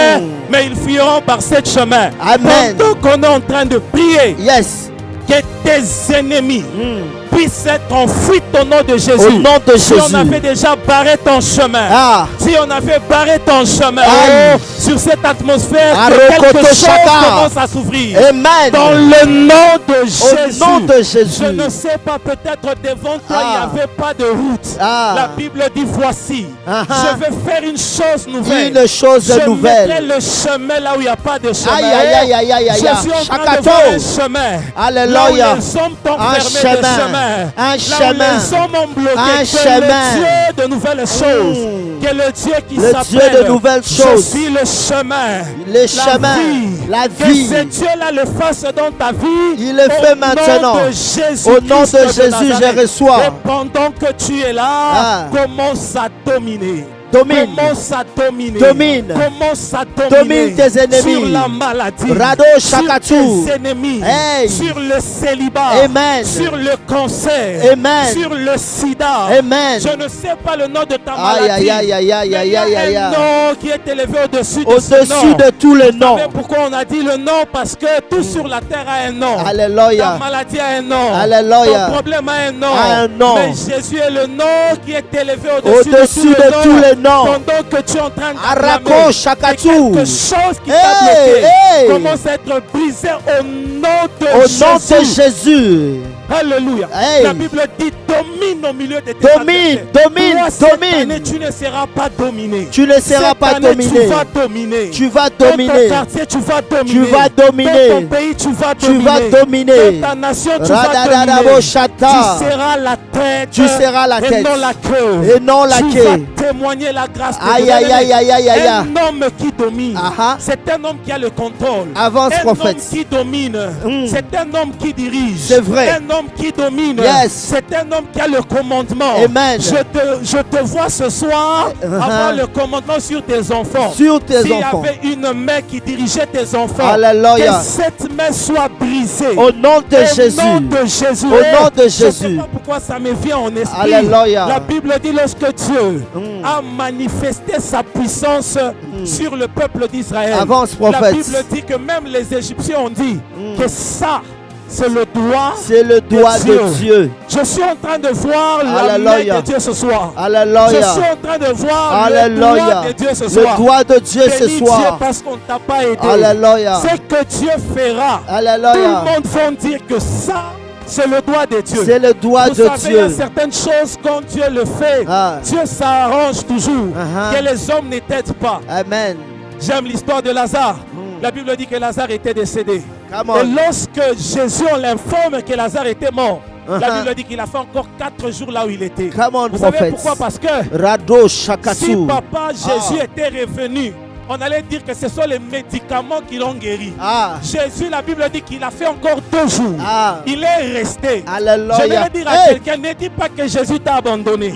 C: Mais ils fuiront par ce chemin.
A: Amen.
C: Pendant qu'on est en train de prier,
A: que
C: tes ennemis puissent être enfuis au nom de Jésus.
A: Au nom de
C: si on avait déjà barré ton chemin, si on avait barré ton chemin sur cette atmosphère, que quelque chose commence à s'ouvrir.
A: Amen.
C: Dans le nom de Jésus.
A: Au nom de Jésus.
C: Je ne sais pas, peut-être devant toi il n'y avait pas de route. La Bible dit voici, je vais faire une chose nouvelle.
A: Une chose nouvelle.
C: Je mettrai le chemin là où il n'y a pas de chemin. Je suis en train de faire un chemin.
A: Alléluia.
C: Là où les hommes t'ont fermé le chemin.
A: Un
C: là
A: chemin.
C: Où les hommes ont bloqué.
A: Un
C: que
A: chemin.
C: le Dieu de nouvelles choses. Que le Dieu qui s'appelle.
A: Dieu de nouvelles choses.
C: Je suis le chemin.
A: Le chemin. La vie.
C: Que ce Dieu-là le fasse dans ta vie.
A: Il le fait maintenant. Au nom de Jésus, je reçois.
C: Et pendant que tu es là, commence à dominer. Commence à dominer. Commence à dominer.
A: Tes ennemis.
C: Sur la maladie.
A: Rado
C: sur tes ennemis. Sur le célibat.
A: Amen.
C: Sur le cancer.
A: Amen.
C: Sur le sida.
A: Amen.
C: Je ne sais pas le nom de ta maladie.
A: Il
C: y a un nom qui est élevé au-dessus de ce nom.
A: Au-dessus de tous les noms.
C: Vous savez pourquoi on a dit le nom? Parce que tout sur la terre a un nom.
A: Alléluia.
C: Ta maladie a un nom.
A: Alléluia.
C: Ton problème a un nom.
A: Un nom.
C: Mais Jésus est le nom qui est élevé au-dessus
A: de tous les noms.
C: Pendant que tu es en train d'acclamer, quelque chose qui t'a bloqué commence à être brisé au nom de Jésus. Alléluia. La Bible dit domine au milieu de tes adversaires. Domine. Année, tu ne seras pas dominé.
A: Tu ne seras pas dominé.
C: Tu vas dominer.
A: Tu vas dominer.
C: Dans ton quartier, tu vas dominer.
A: Tu vas dominer.
C: Dans ton pays, tu vas dominer.
A: Tu vas dominer.
C: Dans ta nation, tu vas dominer. Tu seras la tête.
A: Tu seras la tête.
C: Et non la queue.
A: Et non la
C: queue. Tu vas témoigner la grâce de Dieu. Un homme qui domine. C'est un homme qui a le contrôle.
A: Avance, prophète.
C: Un homme qui domine. C'est un homme qui dirige.
A: C'est vrai.
C: Un homme qui domine. C'est un homme qui a le commandement.
A: Amen.
C: Je te vois ce soir avoir le commandement sur tes enfants.
A: Sur tes enfants.
C: S'il y avait une main qui dirigeait tes enfants,
A: Alléluia.
C: que cette main soit brisée.
A: Au nom de Jésus.
C: Au nom de Jésus.
A: Au nom de Jésus.
C: Je ne sais pas pourquoi ça me vient en esprit.
A: Alléluia.
C: La Bible dit lorsque Dieu a manifesté sa puissance sur le peuple d'Israël.
A: Avance, prophète.
C: La Bible dit que même les Égyptiens ont dit que ça, c'est le doigt,
A: de Dieu.
C: Je suis en train de voir la main de Dieu ce soir.
A: Alléluia.
C: Je suis en train de voir le doigt de Dieu ce soir.
A: Le doigt de Dieu ce soir.
C: Dieu parce qu'on ne t'a pas aidé.
A: Alléluia.
C: C'est que Dieu fera.
A: Alléluia.
C: Tout le monde va dire que ça, c'est le doigt de Dieu.
A: C'est le doigt de Dieu.
C: Vous savez, il y a certaines choses quand Dieu le fait, Dieu s'arrange toujours. Que les hommes ne t'aident pas.
A: Amen.
C: J'aime l'histoire de Lazare. La Bible dit que Lazare était décédé. Et lorsque Jésus on l'informe que Lazare était mort, la Bible dit qu'il a fait encore 4 jours là où il était. Vous savez pourquoi? Parce que si papa Jésus était revenu, on allait dire que ce sont les médicaments qui l'ont guéri. Jésus, la Bible dit qu'il a fait encore 2 jours. Il est resté.
A: Alléluia.
C: Je vais dire à quelqu'un, ne dis pas que Jésus t'a abandonné.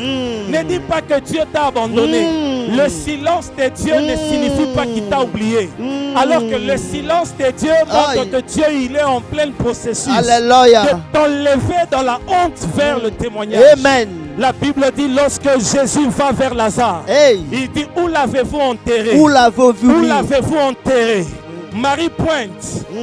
C: Ne dis pas que Dieu t'a abandonné. Le silence de Dieu ne signifie pas qu'il t'a oublié. Alors que le silence de Dieu montre que Dieu il est en plein processus.
A: Alléluia.
C: De t'enlever dans la honte vers le témoignage.
A: Amen.
C: La Bible dit lorsque Jésus va vers Lazare, il dit où l'avez-vous enterré?
A: Où l'avez-vous
C: enterré? Marie pointe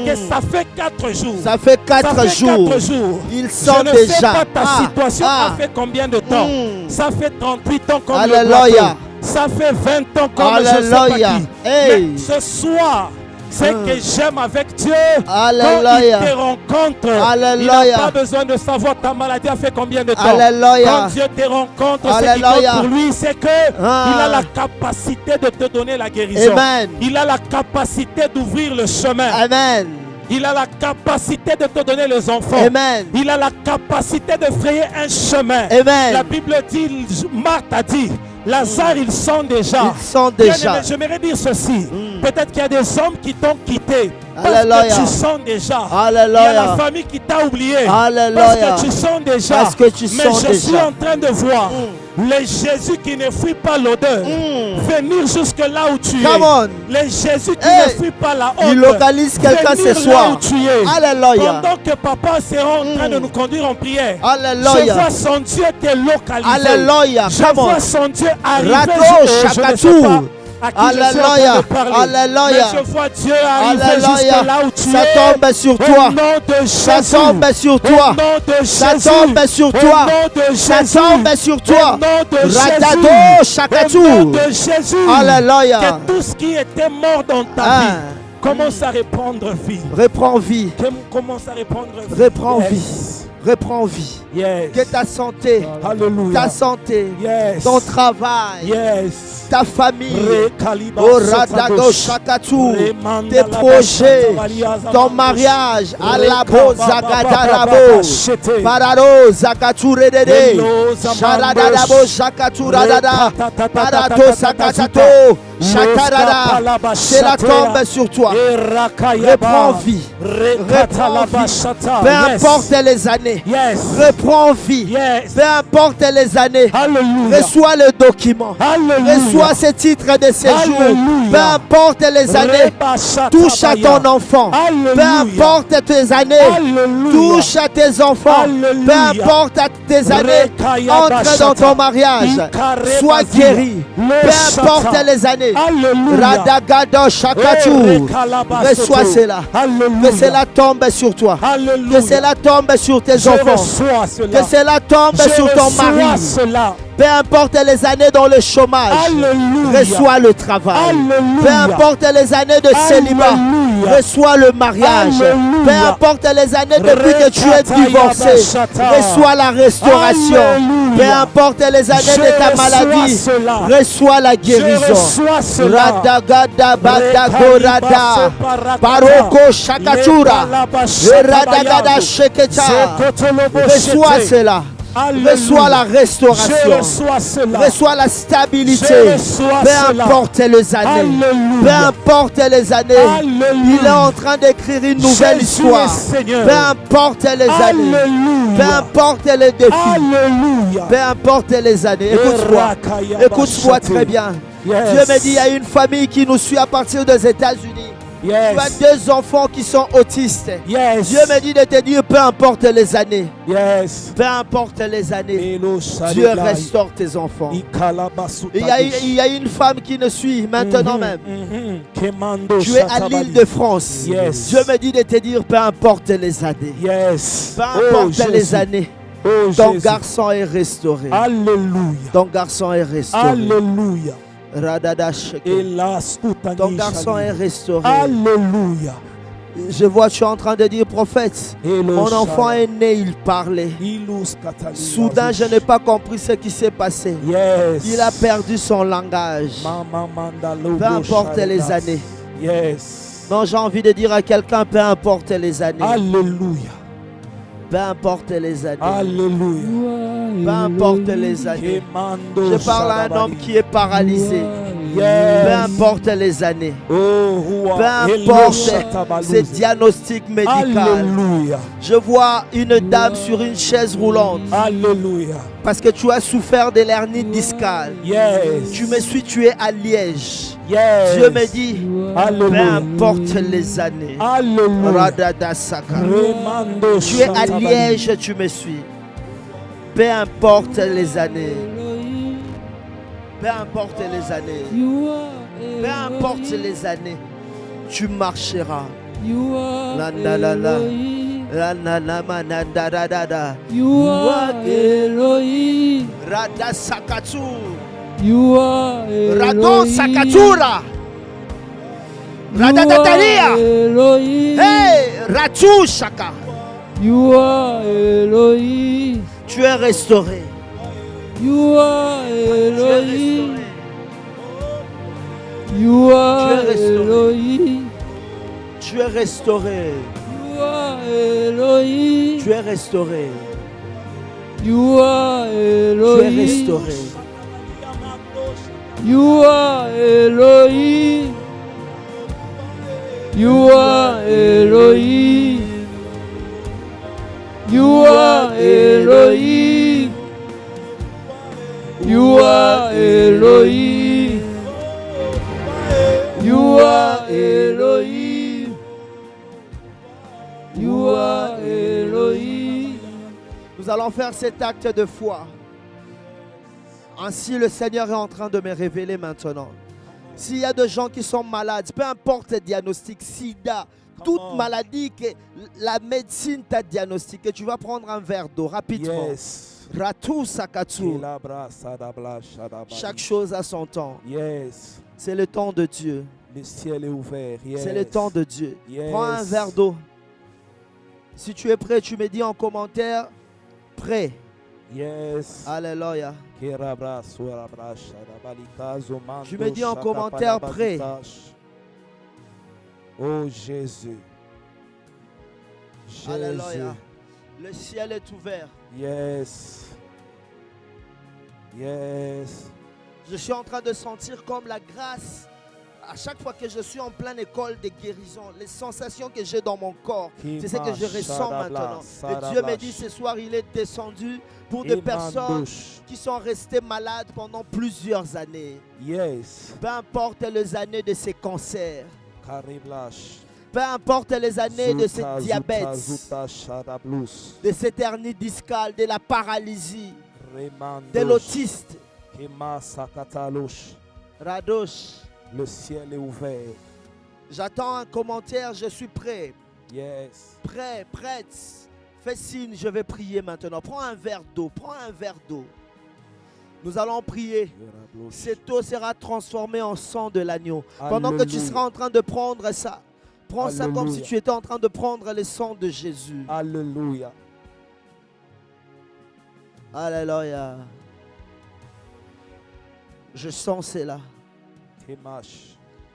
C: que ça fait 4 jours.
A: Ça fait 4 jours. Ils sont déjà.
C: Je ne sais pas ta situation a fait combien de temps. Ça fait 38 ans comme
A: Alléluia.
C: Ça fait 20 ans comme je ne sais pas
A: Alléluia.
C: qui.
A: Hey.
C: Mais ce soir, c'est que j'aime avec Dieu.
A: Alléluia.
C: Quand il te rencontre,
A: Alléluia.
C: il n'a pas besoin de savoir ta maladie a fait combien de temps.
A: Alléluia.
C: Quand Dieu te rencontre, ce qui
A: Alléluia.
C: compte pour lui, c'est que il a la capacité de te donner la guérison.
A: Amen.
C: Il a la capacité d'ouvrir le chemin.
A: Amen.
C: Il a la capacité de te donner les enfants.
A: Amen.
C: Il a la capacité de frayer un chemin.
A: Amen.
C: La Bible dit, Marthe a dit, Lazare, ils sont déjà.
A: Ils sont
C: Bien
A: déjà.
C: aimé, j'aimerais dire ceci. Peut-être qu'il y a des hommes qui t'ont quitté. Parce
A: Alléluia.
C: que tu sens déjà.
A: Alléluia.
C: Il y a la famille qui t'a oublié.
A: Alléluia.
C: Parce que tu sens déjà.
A: Parce que tu
C: Mais
A: sens
C: je suis
A: déjà.
C: en train de voir les Jésus qui ne fuient pas l'odeur venir jusque là où tu
A: Come on.
C: es. Les Jésus qui
A: Hey.
C: ne fuient pas la honte.
A: Il localise quelqu'un
C: venir
A: ce
C: là
A: soir.
C: où tu es.
A: Alléluia.
C: Pendant que papa sera en train de nous conduire en prière. Je
A: Alléluia.
C: vois son Dieu te localiser.
A: Alléluia.
C: Je
A: Come
C: vois
A: on.
C: son Dieu arriver.
A: Rato,
C: je ne sais
A: Shakatou.
C: pas à qui je suis en train
A: Alléluia.
C: de parler.
A: Alléluia.
C: Mais je vois Dieu arriver
A: Alléluia.
C: jusque là où tu
A: Ça
C: es.
A: tombe sur
C: Au
A: toi.
C: nom de Jésus.
A: Ça tombe sur
C: Au
A: toi.
C: nom de
A: Ça
C: Jésus.
A: tombe sur toi.
C: Au nom de
A: Ça
C: Jésus.
A: tombe sur toi.
C: Au nom de Jésus.
A: Ratado,
C: Au
A: Shakatou.
C: nom de Jésus.
A: Alléluia.
C: Que tout ce qui était mort dans ta
A: Ah.
C: vie commence à reprendre vie.
A: Reprends vie.
C: Commence à reprendre vie.
A: Reprends
C: Yes.
A: vie. Reprends vie.
C: Yes.
A: Que ta santé,
C: Alléluia.
A: ta santé,
C: Yes.
A: ton travail,
C: Yes.
A: ta famille,
C: Rekaliba
A: au
C: Sotadosh.
A: Radago Shakatou,
C: Remanda
A: tes
C: la
A: projets,
C: Bashata Baliaza
A: ton
C: Mandosh.
A: mariage,
C: Reka
A: Alabo
C: Baba
A: Zagadarabo,
C: Baba Shete.
A: Parado Zakatou Redede,
C: Hello, Zamandosh.
A: Sharadadabo Shakatou Radada, Parado Sakatato, Shakarada, c'est la tombe sur toi. Reprends vie. Reprends vie. Peu importe les années.
C: Yes.
A: Reprends vie.
C: Yes.
A: Peu importe les années.
C: Hallelujah.
A: Reçois le document.
C: Hallelujah.
A: Reçois ce titre de séjour.
C: Alléluia.
A: Peu importe les années. Touche à ton enfant. Peu importe tes années.
C: Alléluia.
A: Touche à tes enfants.
C: Alléluia.
A: Peu importe tes années.
C: Rekaya
A: Entre
C: bashata.
A: dans ton mariage.
C: Ikare
A: Sois
C: bazia.
A: guéri.
C: Le
A: Peu
C: shata.
A: importe les années.
C: Alléluia.
A: Radagado Shakatou. Reçois cela.
C: Alléluia.
A: Que cela tombe sur toi.
C: Alléluia.
A: Que cela tombe sur tes
C: Je
A: enfants.
C: reçois cela.
A: Que cela tombe
C: Je
A: sur ton
C: reçois
A: mari.
C: cela.
A: Peu importe les années dans le chômage.
C: Alléluia.
A: Reçois le travail.
C: Alléluia.
A: Peu importe les années de célibat.
C: Alléluia.
A: Reçois le mariage.
C: Alléluia.
A: Peu importe les années depuis que tu es divorcé. Reçois la restauration.
C: Alléluia.
A: Peu importe les années de ta maladie.
C: Cela.
A: Reçois la guérison.
C: Je reçois cela.
A: Radagada Badagorada. Baroko Shakatura. Radagada Sheketa. Reçois cela.
C: Alléluia.
A: Reçois la restauration.
C: Je reçois cela.
A: Reçois la stabilité.
C: Je reçois
A: Peu
C: cela.
A: importe les années.
C: Alléluia.
A: Peu importe les années.
C: Alléluia.
A: Il est en train d'écrire une nouvelle
C: Jésus
A: histoire.
C: est Seigneur.
A: Peu importe les années.
C: Alléluia.
A: Peu importe les défis.
C: Alléluia.
A: Peu importe les années. Écoute-moi. Écoute-moi très bien.
C: Yes.
A: Dieu me dit, il y a une famille qui nous suit à partir des États-Unis.
C: Yes.
A: Tu as 2 enfants qui sont autistes.
C: Yes.
A: Dieu me dit de te dire, peu importe les années.
C: Yes.
A: Peu importe les années.
C: Hello,
A: Dieu
C: Shadai.
A: restaure tes enfants.
C: Ikalabasuta.
A: Il y a une femme qui nous suit maintenant même.
C: Kemando
A: Tu es à
C: Shatabali.
A: l'île de France.
C: Yes.
A: Dieu me dit de te dire, peu importe les années.
C: Yes.
A: Peu importe
C: Jésus.
A: les années.
C: Oh,
A: Ton
C: Jésus.
A: garçon est restauré.
C: Alléluia.
A: Ton garçon est restauré.
C: Alléluia.
A: Radada Sheke.
C: Hélas, Koutani
A: Ton garçon
C: Shali.
A: est restauré.
C: Alléluia.
A: Je vois, tu es en train de dire, prophète,
C: Hello,
A: mon enfant
C: Shai.
A: est né, il parlait.
C: Ilus Katali.
A: Soudain, je n'ai pas compris ce qui s'est passé.
C: Yes.
A: Il a perdu son langage.
C: Mama Mandalo
A: Peu importe
C: Shai.
A: les années.
C: Yes.
A: Non, j'ai envie de dire à quelqu'un, peu importe les années.
C: Alléluia.
A: Peu importe les années.
C: Alléluia.
A: Peu importe les années.
C: Kemando
A: Je parle à un
C: Shadabali.
A: homme qui est paralysé. Peu
C: Yes.
A: importe les années.
C: Oh, Rua.
A: Peu
C: Hello,
A: importe
C: Shatabaluze.
A: ces diagnostics médicaux.
C: Alléluia.
A: Je vois une dame sur une chaise roulante
C: Alléluia.
A: parce que tu as souffert de l'hernie discale.
C: Yes.
A: Tu me suis, tu es à Liège.
C: Yes.
A: Dieu me dit, peu
C: Alléluia.
A: importe les années.
C: Alléluia.
A: Radada Saka.
C: Remando
A: Tu es à
C: Shatabali.
A: Liège, tu me suis. Peu importe les années. Peu importe les années. Peu importe les années. Tu marcheras. La la la la. La la la ma na da da da da.
B: You are Elohim.
A: Rada Sakatu.
B: You are
A: Radon
B: Elohim.
A: Sakatura.
B: You are
A: Radatataria.
B: Elohim.
A: Hey, Ratu Shaka.
B: You are Elohim.
A: Tu es restauré.
B: You are
A: Tu es
B: Elohim.
A: restauré.
B: You are
A: restauré.
B: Elohim.
A: Tu es restauré.
B: You are Elohim.
A: Tu es restauré.
B: You are
A: Tu es
B: Elohim.
A: restauré.
B: You are Elohim. You are Elohim. You are Elohim. You are Elohim. You are Elohim. You are Elohim.
A: Nous allons faire cet acte de foi. Ainsi, le Seigneur est en train de me révéler maintenant. S'il y a des gens qui sont malades, peu importe le diagnostic, sida, toute maladie que la médecine t'a diagnostiquée, tu vas prendre un verre d'eau rapidement.
C: Yes.
A: Ratu Sakatsu. Chaque chose a son temps.
C: Yes.
A: C'est le temps de Dieu.
C: Le ciel est ouvert. Yes.
A: C'est le temps de Dieu.
C: Yes.
A: Prends un verre d'eau. Si tu es prêt, tu me dis en commentaire, prêt.
C: Yes.
A: Alléluia.
C: Tu
A: me dis en commentaire prêt.
C: Oh Jésus.
A: Alléluia. Le ciel est ouvert.
C: Yes. Yes.
A: Je suis en train de sentir comme la grâce. À chaque fois que je suis en pleine école de guérison, les sensations que j'ai dans mon corps, c'est ce que je ressens maintenant. Et Dieu me dit ce soir, il est descendu pour des personnes qui sont restées malades pendant plusieurs années.
C: Yes.
A: Peu importe les années de ces cancers. Peu importe les années de ce diabète, de cette hernie discale, de la paralysie, de l'autiste. Radosh.
C: Le ciel est ouvert.
A: J'attends un commentaire, je suis prêt.
C: Yes.
A: Prêt, prête. Fais signe, je vais prier maintenant. Prends un verre d'eau, prends un verre d'eau. Nous allons prier. Cette eau sera transformée en sang de l'agneau. Pendant que tu seras en train de prendre ça, prends ça comme si tu étais en train de prendre le sang de Jésus.
C: Alléluia.
A: Alléluia. Je sens cela.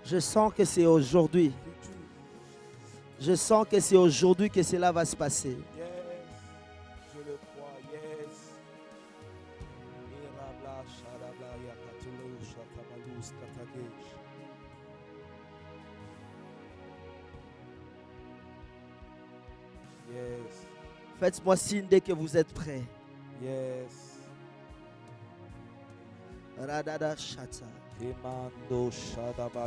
A: Je sens que c'est aujourd'hui. Je sens que c'est aujourd'hui que cela va se passer.
C: Yes. Je le crois. Yes. Yes.
A: Faites-moi signe dès que vous êtes prêts.
C: Yes.
A: Radada Shata.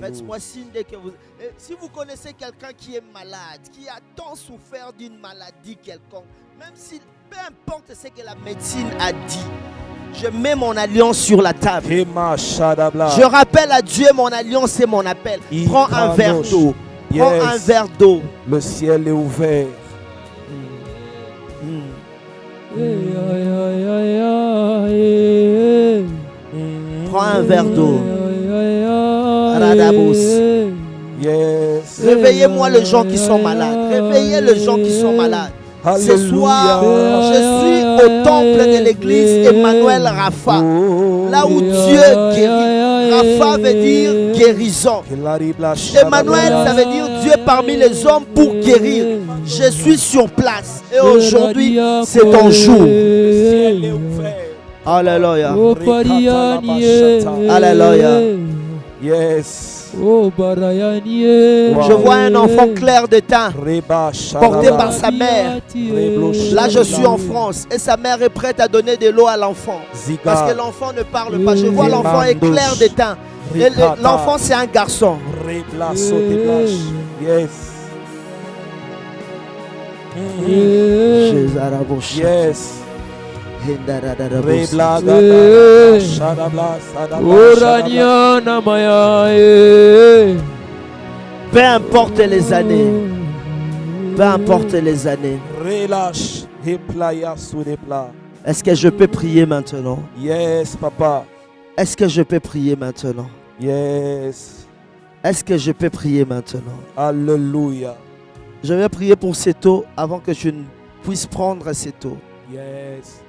A: Faites-moi signe dès que vous... Et si vous connaissez quelqu'un qui est malade, qui a tant souffert d'une maladie quelconque, même si, peu importe ce que la médecine a dit, je mets mon alliance sur la table. Je rappelle à Dieu mon alliance et mon appel. Prends un verre d'eau. Prends un verre d'eau.
C: Le ciel est ouvert.
A: Prends un verre d'eau.
C: Yes.
A: Réveillez-moi les gens qui sont malades. Réveillez les gens qui sont malades. Ce soir, je suis au temple de l'église Emmanuel Rapha. Là où Dieu guérit. Rapha veut dire guérison. Emmanuel, ça veut dire Dieu parmi les hommes pour guérir. Je suis sur place. Et aujourd'hui, c'est ton jour. Alléluia. Alléluia.
C: Yes.
A: Je vois un enfant clair de teint porté par sa mère. Là, je suis en France et sa mère est prête à donner de l'eau à l'enfant parce que l'enfant ne parle pas. Je vois l'enfant est clair de teint. L'enfant, c'est un garçon.
C: Yes. Yes.
A: Peu importe les années. Peu importe les années.
C: Relâche.
A: Est-ce que je peux prier maintenant?
C: Yes, papa.
A: Est-ce que je peux prier maintenant?
C: Yes.
A: Est-ce que je peux prier maintenant?
C: Alléluia.
A: Je vais prier pour cette eau avant que je ne puisse prendre cette eau.
C: Yes.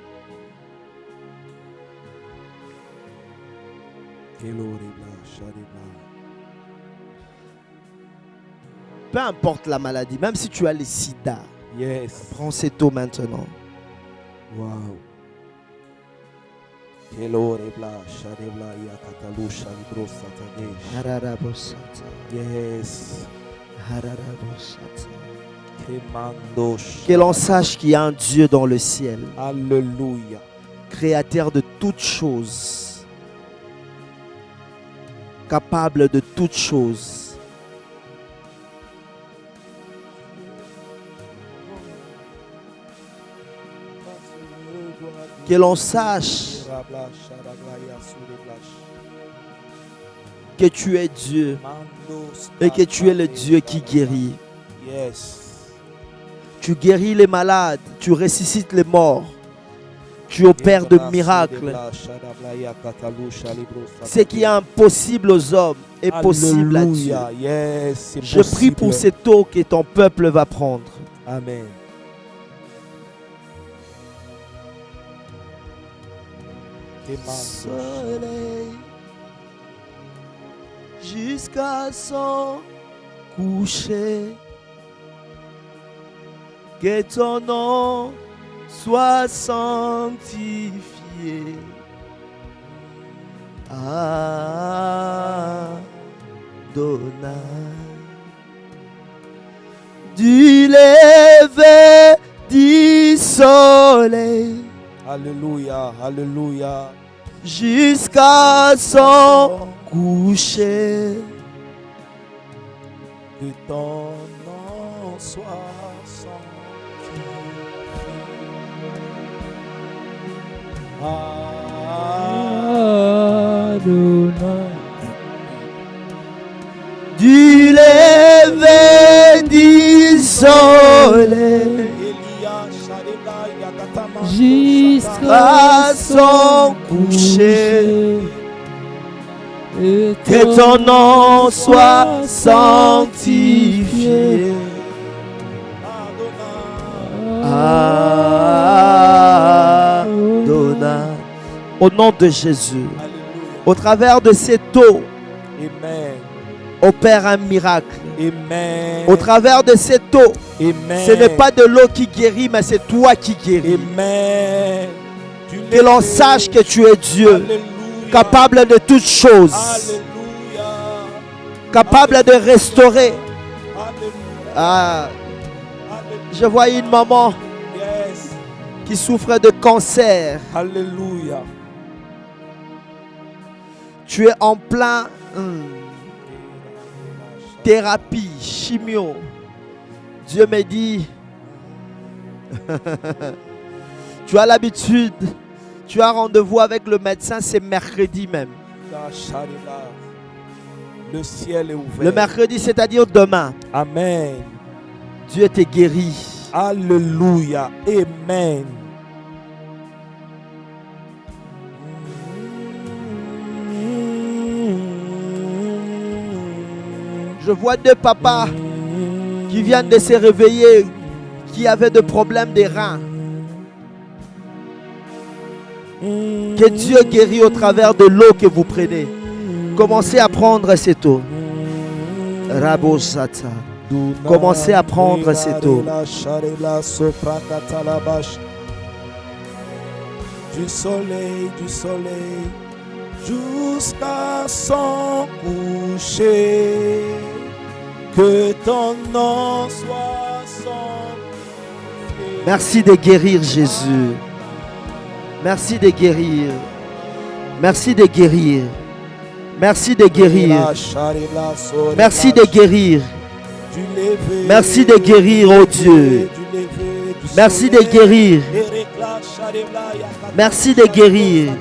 A: Peu importe la maladie, même si tu as le sida,
C: Yes.
A: prends cette eau maintenant.
C: Wow. Yes.
A: Que l'on sache qu'il y a un Dieu dans le ciel,
C: Alléluia.
A: créateur de toutes choses, capable de toutes choses. Que l'on sache que tu es Dieu et que tu es le Dieu qui guérit.
C: Yes.
A: Tu guéris les malades, tu ressuscites les morts, tu opères de miracles. Ce qui est impossible aux hommes est possible à Dieu.
C: Yes, c'est
A: Je prie pour
C: possible.
A: cette eau que ton peuple va prendre.
C: Amen.
A: Soleil jusqu'à son coucher, que ton nom soit sanctifié. Adonai. Du lever du soleil
C: Alléluia, alléluia.
A: jusqu'à son coucher,
C: Que ton nom soit sanctifié.
B: Adonai.
A: du lever du soleil
B: Jusqu'à
A: son coucher,
B: et
A: que ton nom soit sanctifié. Adonai. Au nom de Jésus, au travers de cette eau,
C: Amen.
A: opère un miracle.
C: Amen.
A: Au travers de cette eau,
C: Amen.
A: ce n'est pas de l'eau qui guérit, mais c'est toi qui guéris.
C: Amen.
A: Que l'on sache que tu es Dieu,
C: Alléluia.
A: capable de toutes choses,
C: Alléluia.
A: capable de restaurer.
C: Alléluia.
A: Ah,
C: Alléluia.
A: je vois une maman
C: Yes.
A: qui souffre de cancer.
C: Alléluia.
A: Tu es en plein thérapie, chimio. Dieu me dit, tu as l'habitude, tu as rendez-vous avec le médecin, c'est mercredi même.
C: Le ciel est ouvert.
A: Le mercredi, c'est-à-dire demain,
C: Amen.
A: Dieu te guérit.
C: Alléluia. Amen.
A: Je vois deux papas qui viennent de se réveiller, qui avaient des problèmes des reins. Que Dieu guérit au travers de l'eau que vous prenez. Commencez à prendre cette eau. Rabosata. Commencez à prendre cette eau.
C: Du soleil, jusqu'à son coucher, que ton nom soit sanctifié.
A: Merci de guérir, Jésus. Merci de guérir. Merci de guérir. Merci de guérir. Merci de guérir. Merci de guérir, oh Dieu. Merci de guérir. Merci de guérir.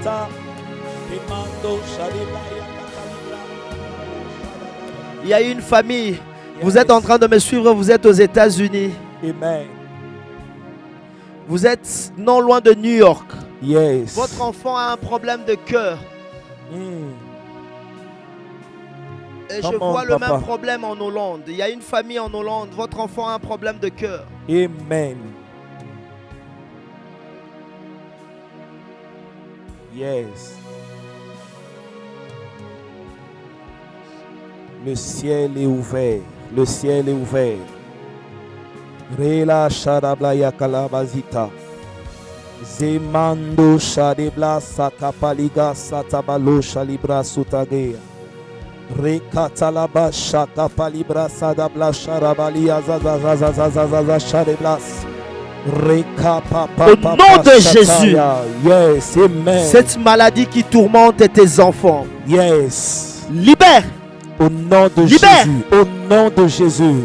A: Il y a une famille. Vous êtes en train de me suivre. Vous êtes aux États-Unis.
C: Amen.
A: Vous êtes non loin de New York.
C: Yes.
A: Votre enfant a un problème de cœur. Et je vois le même problème en Hollande. Il y a une famille en Hollande. Votre enfant a un problème de cœur.
C: Amen. Yes. Le ciel est ouvert. Le ciel est ouvert. Rela Shadabla Yakalabazita. Zemando Shadebla Sakapaliga Satabalo Shalibra Sutagea. Rekatalaba Shakapalibra Sadabla Sharabalia Zazazazazazaza Shadeblas.
A: Au nom de Jésus,
C: yes, amen.
A: Cette maladie qui tourmente tes enfants,
C: yes,
A: libère.
C: Au nom de
A: libère.
C: Jésus, au nom de Jésus.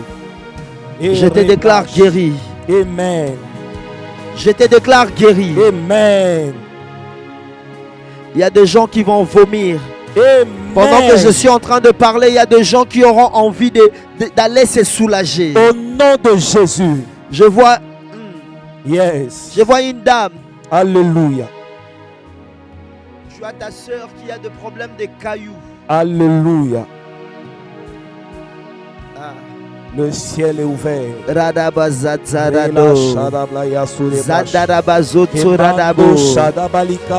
C: Et
A: je te déclare guéri.
C: Amen.
A: Je te déclare guéri.
C: Amen.
A: Il y a des gens qui vont vomir.
C: Amen.
A: Pendant que je suis en train de parler, il y a des gens qui auront envie d'aller se soulager.
C: Au nom de Jésus.
A: Je vois,
C: yes,
A: je vois une dame.
C: Alléluia.
A: Tu as ta soeur qui a des problèmes de cailloux.
C: Alléluia. Le ciel est ouvert.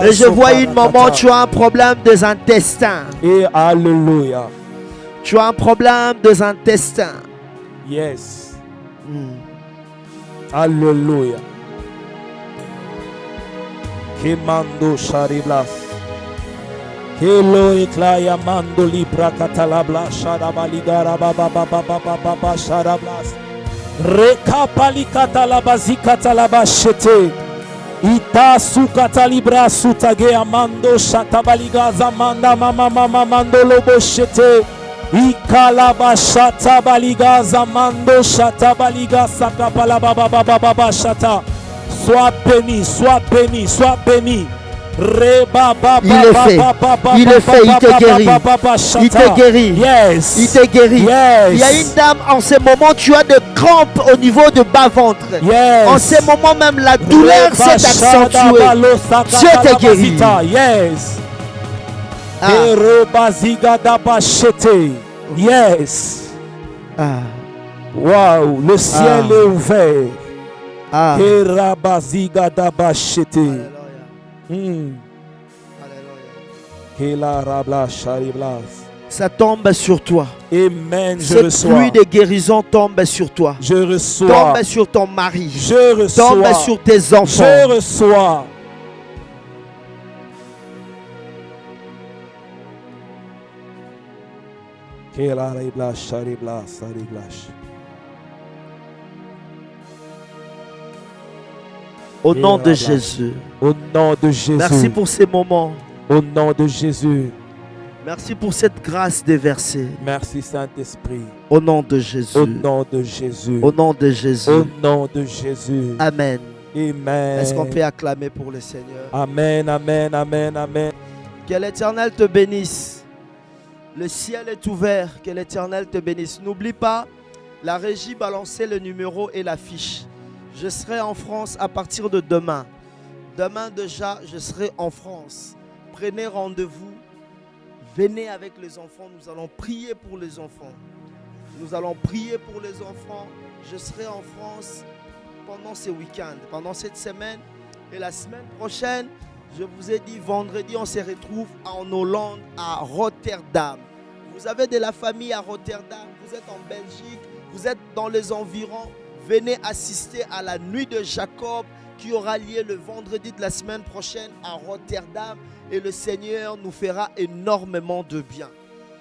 A: Et je vois une maman, tu as un problème des intestins.
C: Et alléluia.
A: Tu as un problème des intestins.
C: Yes. Alléluia. Kemando Shariblas. Hello Eklaya Mando Libra Catalabla Shadabaligara Baba Baba Baba Baba Shadablas Rekapali Catalabazi Catalabashete Ita Sukata Libra Sutage Amando Shatabaliga Zamanda Mama Mama Mando Loboshete Ikalaba Shatabaliga Zamando Shatabaliga Sakapala Baba Baba Baba Shata. Sois béni, sois béni, sois béni.
A: Il est fait, il est fait, il te guérit. Il te guérit.
C: Yes.
A: Il te guérit.
C: Yes.
A: Il y a une dame, en ce moment, tu as des crampes au niveau du bas-ventre.
C: Yes.
A: En ce moment même, la douleur s'est accentuée. Dieu te guérit.
C: Yes. Yes. Wow, le ciel est ouvert.
A: Ça tombe sur toi.
C: Amen. Je reçois.
A: Cette pluie de guérison tombe sur toi.
C: Je reçois.
A: Tombe sur ton mari.
C: Je reçois.
A: Tombe sur tes enfants.
C: Je reçois.
A: Au nom de Jésus.
C: Au nom de Jésus.
A: Merci pour ces moments.
C: Au nom de Jésus.
A: Merci pour cette grâce déversée.
C: Merci Saint-Esprit.
A: Au nom de Jésus.
C: Au nom de Jésus.
A: Au nom de Jésus.
C: Au nom de Jésus.
A: Amen.
C: Amen.
A: Est-ce qu'on peut acclamer pour le Seigneur?
C: Amen, amen, amen, amen.
A: Que l'Éternel te bénisse. Le ciel est ouvert. Que l'Éternel te bénisse. N'oublie pas, la régie balancer le numéro et l'affiche. Je serai en France à partir de demain. Demain déjà, je serai en France. Prenez rendez-vous. Venez avec les enfants. Nous allons prier pour les enfants. Nous allons prier pour les enfants. Je serai en France pendant ce week-end, pendant cette semaine. Et la semaine prochaine, je vous ai dit, vendredi, on se retrouve en Hollande, à Rotterdam. Vous avez de la famille à Rotterdam. Vous êtes en Belgique. Vous êtes dans les environs. Venez assister à la nuit de Jacob qui aura lieu le vendredi de la semaine prochaine à Rotterdam. Et le Seigneur nous fera énormément de bien.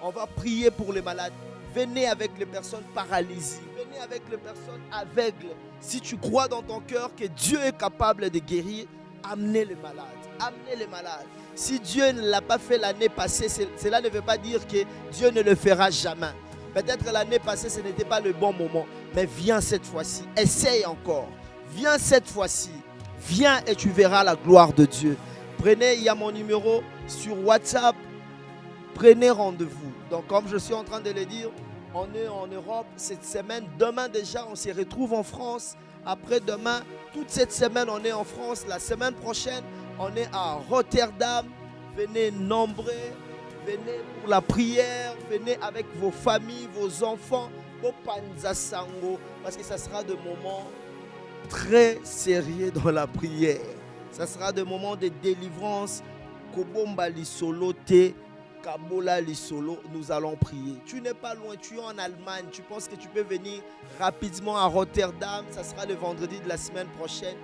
A: On va prier pour les malades. Venez avec les personnes paralysées. Venez avec les personnes aveugles. Si tu crois dans ton cœur que Dieu est capable de guérir, amenez les malades. Amenez les malades. Si Dieu ne l'a pas fait l'année passée, cela ne veut pas dire que Dieu ne le fera jamais. Peut-être l'année passée, ce n'était pas le bon moment. Mais viens cette fois-ci. Essaye encore. Viens cette fois-ci. Viens et tu verras la gloire de Dieu. Prenez, il y a mon numéro sur WhatsApp. Prenez rendez-vous. Donc comme je suis en train de le dire, on est en Europe cette semaine. Demain déjà, on se retrouve en France. Après-demain, toute cette semaine, on est en France. La semaine prochaine, on est à Rotterdam. Venez nombreux. venez pour la prière, venez avec vos familles, vos enfants, vos panzasango, parce que ça sera des moments très sérieux dans la prière. Ça sera des moments de délivrance. Kobomba lisolo te, kabola lisolo, nous allons prier. Tu n'es pas loin, tu es en Allemagne, tu penses que tu peux venir rapidement à Rotterdam. Ça sera le vendredi de la semaine prochaine.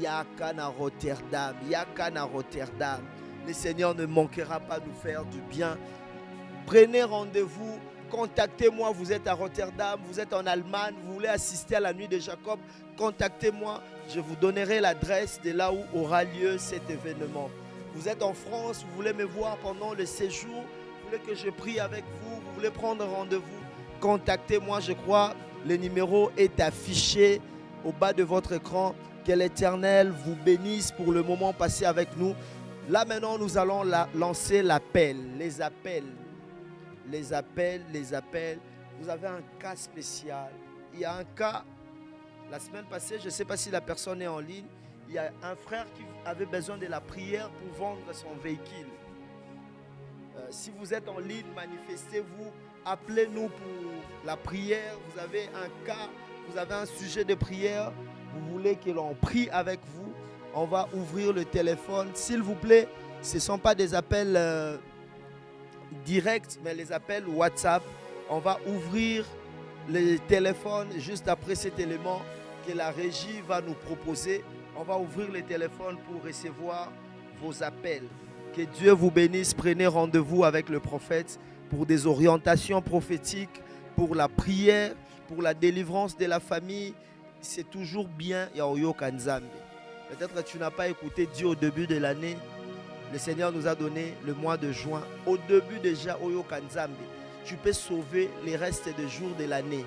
A: Yakan à Rotterdam, Yakan à Rotterdam. Le Seigneur ne manquera pas de nous faire du bien. Prenez rendez-vous, contactez-moi. Vous êtes à Rotterdam, vous êtes en Allemagne, vous voulez assister à la nuit de Jacob, contactez-moi. Je vous donnerai l'adresse de là où aura lieu cet événement. Vous êtes en France, vous voulez me voir pendant le séjour, vous voulez que je prie avec vous, vous voulez prendre rendez-vous, contactez-moi. Je crois le numéro est affiché au bas de votre écran. Que l'Éternel vous bénisse pour le moment passé avec nous. Là maintenant, nous allons lancer l'appel, les appels. Vous avez un cas spécial. Il y a un cas, la semaine passée, je ne sais pas si la personne est en ligne, il y a un frère qui avait besoin de la prière pour vendre son véhicule. Si vous êtes en ligne, manifestez-vous, appelez-nous pour la prière. Vous avez un cas, vous avez un sujet de prière, vous voulez que l'on prie avec vous, on va ouvrir le téléphone. S'il vous plaît, ce ne sont pas des appels directs, mais les appels WhatsApp. On va ouvrir le téléphone juste après cet élément que la régie va nous proposer. On va ouvrir le téléphone pour recevoir vos appels. Que Dieu vous bénisse. Prenez rendez-vous avec le prophète pour des orientations prophétiques, pour la prière, pour la délivrance de la famille. C'est toujours bien. Peut-être que tu n'as pas écouté Dieu au début de l'année. Le Seigneur nous a donné le mois de juin. Au début déjà, tu peux sauver les restes des jours de l'année.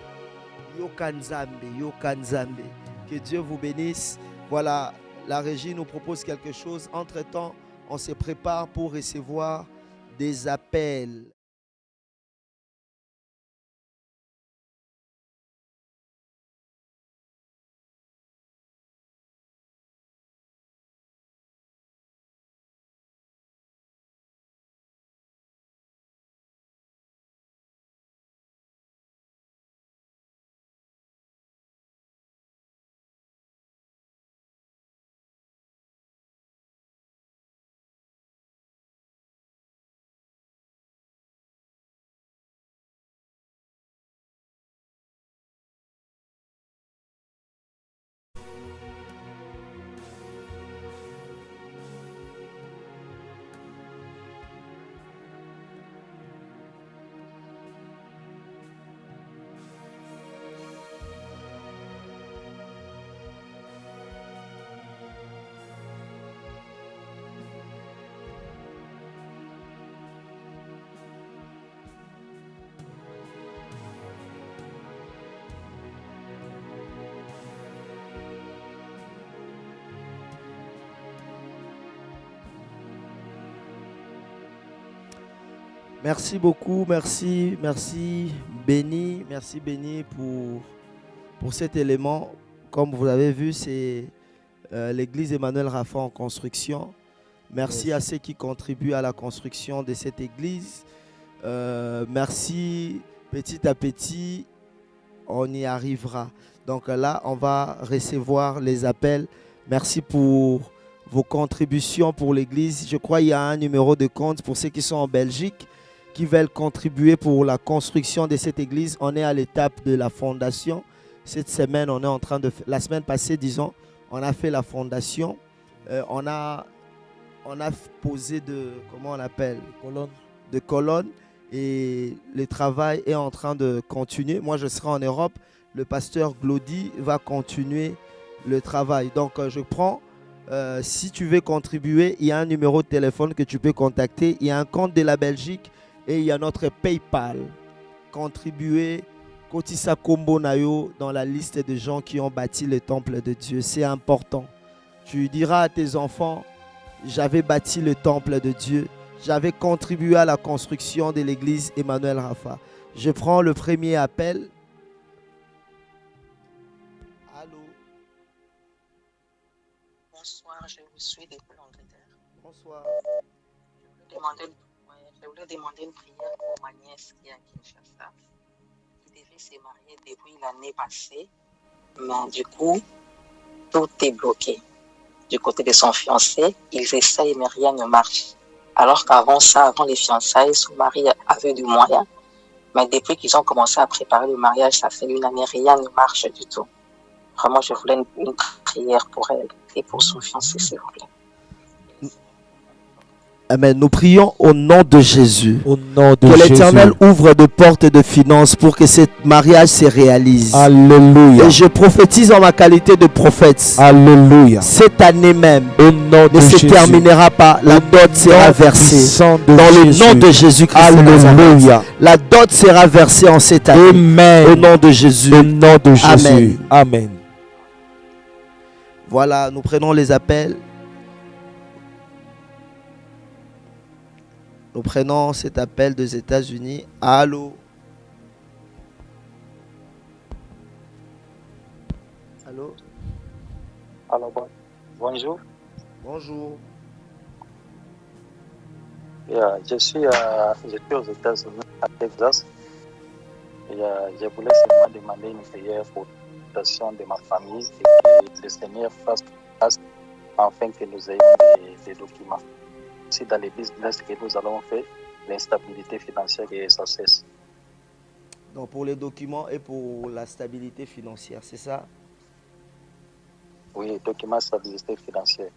A: Que Dieu vous bénisse. Voilà, la régie nous propose quelque chose. Entre-temps, on se prépare pour recevoir des appels. Merci beaucoup, merci Béni, merci Béni pour cet élément. Comme vous l'avez vu, c'est l'église Emmanuel Rafa en construction. Merci à ceux qui contribuent à la construction de cette église. Merci, petit à petit, on y arrivera. Donc là, on va recevoir les appels. Merci pour vos contributions pour l'église. Je crois qu'il y a un numéro de compte pour ceux qui sont en Belgique, qui veulent contribuer pour la construction de cette église. On est à l'étape de la fondation. Cette semaine, on est en train de... La semaine passée, disons, on a fait la fondation. On a posé comment on appelle? De colonnes. Et le travail est en train de continuer. Moi, je serai en Europe. Le pasteur Glody va continuer le travail. Donc, je prends... si tu veux contribuer, il y a un numéro de téléphone que tu peux contacter. Il y a un compte de la Belgique. Et il y a notre PayPal. Contribuer Kotisa Kombo Nayo dans la liste de gens qui ont bâti le temple de Dieu. C'est important. Tu diras à tes enfants, j'avais bâti le temple de Dieu. J'avais contribué à la construction de l'église Emmanuel Rafa. Je prends le premier appel. Allô?
D: Bonsoir, je vous suis depuis l'Angleterre.
A: Bonsoir.
D: Je vous demandais Je voulais demander une prière pour ma nièce qui est à Kinshasa. Il devait se marier depuis l'année passée, mais du coup, tout est bloqué. Du côté de son fiancé, ils essayent, mais rien ne marche. Alors qu'avant ça, avant les fiançailles, son mari avait du moyen. Mais depuis qu'ils ont commencé à préparer le mariage, ça fait une année, rien ne marche du tout. Vraiment, je voulais une prière pour elle et pour son fiancé, s'il vous plaît.
A: Amen. Nous prions au nom de Jésus.
B: Au nom de
A: Que l'Éternel
B: Jésus.
A: ouvre de portes de finances pour que ce mariage se réalise.
B: Alléluia.
A: Et je prophétise en ma qualité de prophète.
B: Alléluia.
A: Cette année même
B: Au nom de
A: ne se
B: Jésus.
A: terminera pas. La dot sera versée.
B: Puissant de
A: Dans le
B: Jésus.
A: nom de Jésus-Christ. de Nazareth.
B: Alléluia.
A: La dot sera versée en cette année.
B: Amen.
A: Au nom de Jésus.
B: Au nom de Jésus.
A: Amen.
B: Amen.
A: Voilà, nous prenons les appels. Nous prenons cet appel des États-Unis. Allô? Allô?
E: Alors, bonjour.
A: Bonjour.
E: Je suis aux États-Unis, à Texas. Je voulais seulement demander une prière pour la situation de ma famille et que le Seigneur fasse grâce afin que nous ayons des documents. Si dans les business que nous allons faire, l'instabilité financière et ça cesse.
A: Donc pour les documents et pour la stabilité financière, c'est ça?
E: Oui, documents stabilité financière.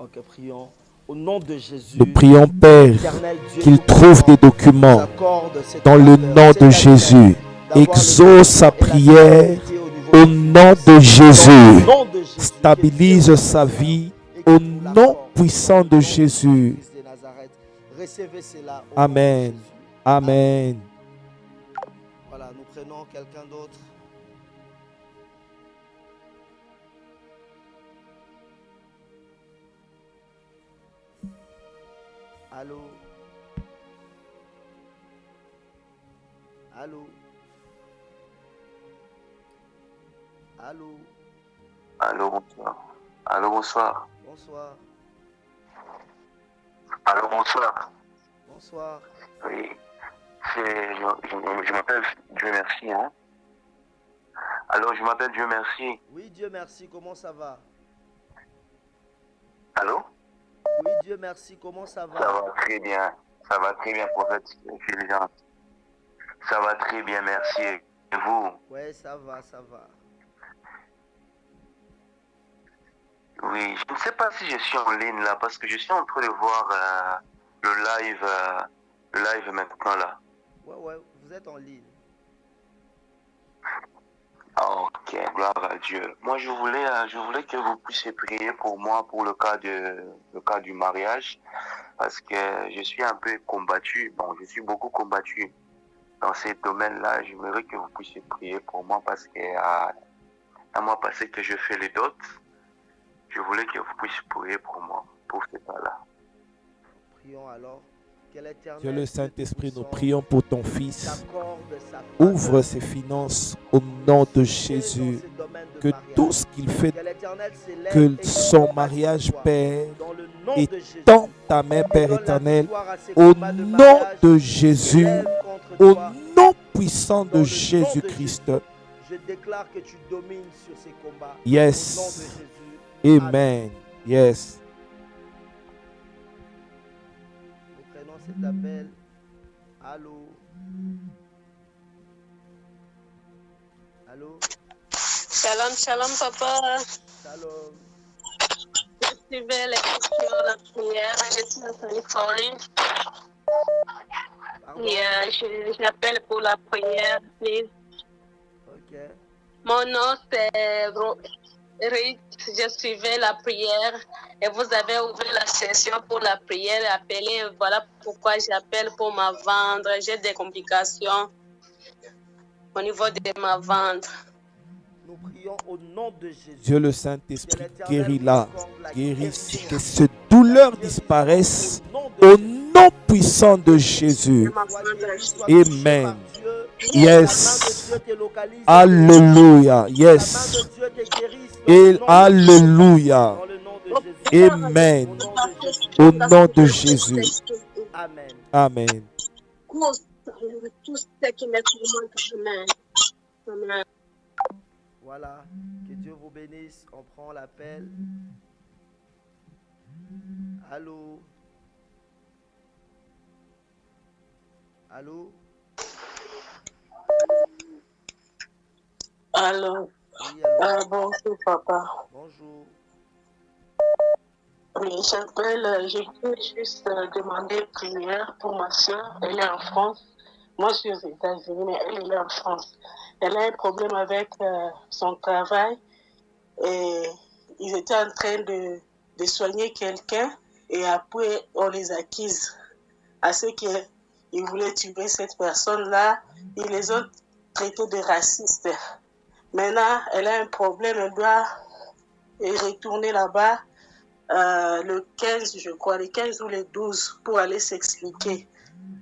A: Ok, prions. Au nom de Jésus,
B: Nous prions, Père,
A: Éternel Dieu
B: qu'il
A: Tout-Puissant,
B: trouve des
A: nous
B: documents
A: accorde cette
B: dans le
A: faveur,
B: nom
A: cette
B: de
A: année
B: Jésus.
A: même, d'avoir
B: Exauce sa
A: le droit et la
B: prière
A: stabilité au niveau
B: au
A: des
B: nom
A: finances.
B: de
A: Dans
B: Jésus.
A: le nom de Jésus,
B: Stabilise
A: que Dieu
B: sa
A: vous
B: vie
A: et que
B: au
A: vous
B: nom
A: l'accorde.
B: puissant
A: Au
B: de
A: nom
B: Jésus.
A: Jésus-Christ de Nazareth. Recevez cela au nom de
B: Amen.
A: Jésus.
B: Amen.
A: Voilà, nous prenons quelqu'un d'autre. Allô? Allô? Allô?
F: Allô, bonsoir. Allô, bonsoir.
A: Bonsoir.
F: Allô, bonsoir.
A: Bonsoir.
F: Oui, je m'appelle Dieu merci. Hein? Alors, je m'appelle Dieu merci.
A: Oui, Dieu merci, comment ça va?
F: Allô?
A: Oui, Dieu merci, comment ça va?
F: Ça va très bien. Ça va très bien, prophète Fulgence. Ça va très bien, merci. Et vous?
A: Ouais, ça va, ça va.
F: Oui, je ne sais pas si je suis en ligne là, parce que je suis en train de voir le live maintenant là.
A: Ouais, vous êtes en ligne.
F: Ok, gloire à Dieu. Moi, je voulais que vous puissiez prier pour moi pour le cas du mariage, parce que je suis un peu combattu. Bon, je suis beaucoup combattu dans ces domaines-là. J'aimerais que vous puissiez prier pour moi parce que un mois passé que je fais les dots, je voulais que vous puissiez prier pour moi, pour ce cas-là.
A: Prions alors.
B: Dieu le Saint-Esprit, nous prions pour ton Fils. Ouvre ses finances au nom de Jésus. Que tout ce qu'il fait, que son mariage, Père, étend ta main, Père éternel, au nom de Jésus, au nom puissant de Jésus-Christ.
A: Je déclare que tu domines sur ces combats.
B: Yes.
A: Au nom de Jésus.
B: Amen. Yes.
A: Nous prenons cet appel. Allô? Allô?
G: Shalom, shalom, papa.
A: Shalom.
G: Je suivais les questions de la prière. Je suis en Californie.
A: Pardon?
G: Et j'appelle pour la prière, please.
A: Ok.
G: Mon nom, c'est Rick. Je suivais la prière et vous avez ouvert la session pour la prière et appelé. Voilà pourquoi j'appelle pour ma vendre. J'ai des complications au niveau de ma vente.
A: Nous prions au nom de Jésus.
B: Dieu le Saint-Esprit, guéris-la. Guéris, que ces douleurs disparaissent au nom puissant de Jésus. Amen. Yes. Alléluia. Yes. Et alléluia. Amen. Au nom de Jésus.
A: Amen.
B: Amen.
G: Tout ce qui me tourmente. Amen. Amen.
A: Voilà, que Dieu vous bénisse. On prend l'appel. Allô? Allô?
H: Allô?
A: Oui, allô?
H: Bonjour, papa.
A: Bonjour.
H: Oui, j'appelle, je veux juste demander prière pour ma soeur. Elle est en France. Moi, je suis aux États-Unis, mais elle est en France. Elle a un problème avec son travail et ils étaient en train de soigner quelqu'un et après, on les accuse à ceux qui voulaient tuer cette personne-là. Ils les ont traités de racistes. Maintenant, elle a un problème, elle doit retourner là-bas le 15, je crois, le 15 ou le 12 pour aller s'expliquer.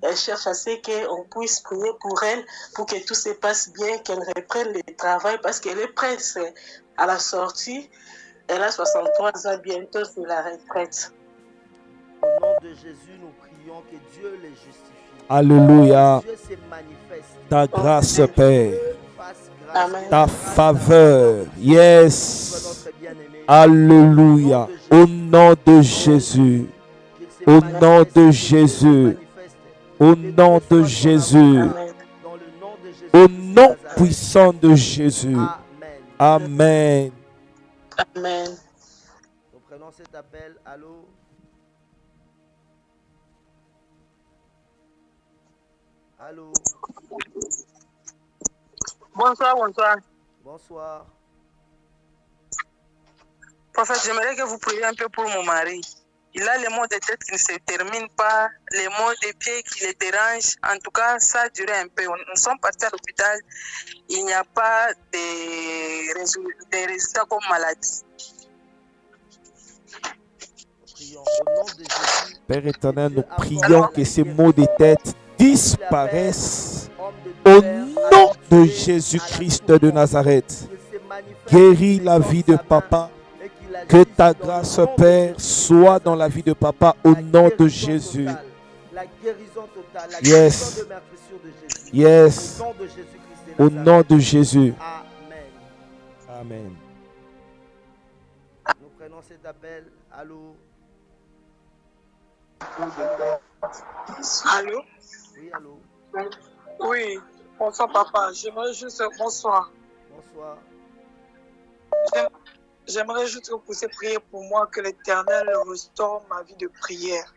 H: Elle cherche à ce qu'on puisse prier pour elle, pour que tout se passe bien, qu'elle reprenne le travail, parce qu'elle est presque à la sortie. Elle a 63 ans, bientôt c'est la retraite.
A: Au nom de Jésus, nous prions que Dieu les justifie.
B: Alléluia.
A: Dieu se manifeste.
B: Ta grâce, Père.
A: Fasse grâce.
H: Amen.
B: Ta faveur. Yes. Alléluia. Au nom de Jésus. Au nom de Jésus. Au nom de Jésus.
H: Amen.
A: Dans le nom de Jésus.
B: Au nom puissant de Jésus.
A: Amen.
B: Amen.
H: Amen.
A: Nous prenons cet appel. Allô? Allô?
H: Bonsoir, bonsoir.
A: Bonsoir.
H: Prophète, j'aimerais que vous priez un peu pour mon mari. Il a les maux de tête qui ne se terminent pas, les maux des pieds qui les dérangent. En tout cas, ça a duré un peu. Nous sommes partis à l'hôpital. Il n'y a pas de résultats comme maladie.
A: Prions au nom de Jésus.
B: Père éternel, nous prions que ces maux de tête disparaissent au nom de Jésus-Christ de Nazareth. Guéris la vie de papa. Que ta grâce, Père, soit dans la vie de papa au nom de Jésus.
A: La guérison totale, la
B: Yes.
A: guérison de meurtrissure de Jésus.
B: Yes.
A: Au nom de Jésus-Christ de
B: Au
A: Nazareth.
B: nom de Jésus.
A: Amen.
B: Amen.
A: Nous prenons cet appel. Allô?
H: Allô?
A: Oui, allô?
H: Oui. Bonsoir, papa. J'aimerais juste... Bonsoir.
A: Bonsoir.
H: J'aimerais juste que vous puissiez prier pour moi, que l'Éternel restaure ma vie de prière,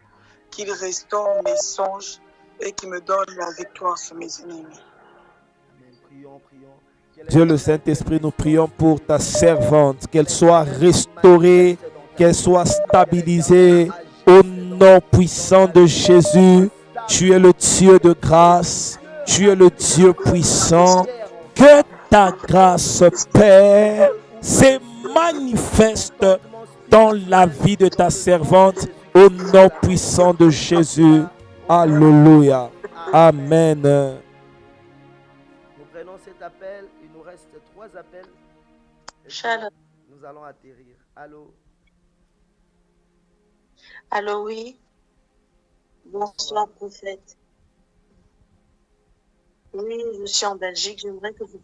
H: qu'il restaure mes songes et qu'il me donne la victoire sur mes ennemis.
A: Amen. Prions, prions.
B: Dieu le Saint-Esprit, nous prions pour ta servante, qu'elle soit restaurée, qu'elle soit stabilisée au nom puissant de Jésus. Tu es le Dieu de grâce, tu es le Dieu puissant. Que ta grâce, Père, se manifeste dans la vie de ta servante au nom puissant de Jésus. Alléluia. Amen.
A: Nous prenons cet appel. Il nous reste 3 appels. Et puis,
I: Shalom.
A: nous allons atterrir. Allô?
I: Allô, oui. Bonsoir, prophète. Oui, je suis en Belgique. J'aimerais que vous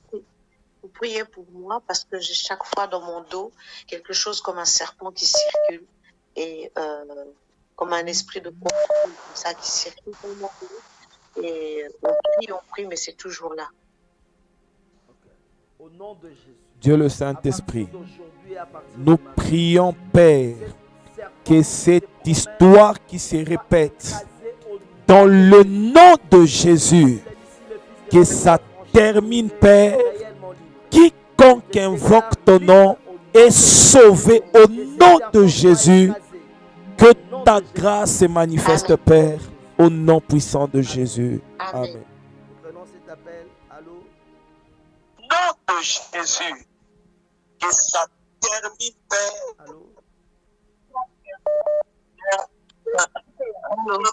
I: priez pour moi parce que j'ai chaque fois dans mon dos quelque chose comme un serpent qui circule et comme un esprit de confusion comme ça qui circule dans mon dos. Et on prie, mais c'est toujours là.
A: Au nom de Jésus.
B: Dieu le Saint-Esprit,
A: D'aujourd'hui et à partir de
B: nous
A: maintenant,
B: prions, Père, que cette histoire qui se répète dans le nom de Jésus, que ça termine, Père. Quiconque invoque ton nom est sauvé au nom de Jésus. Que ta grâce se manifeste, Père, au nom puissant de Jésus. Amen.
A: nous prenons cet appel. Allô?
H: Nom de Jésus, que ça termine, Père.
A: Allô?
H: Allô.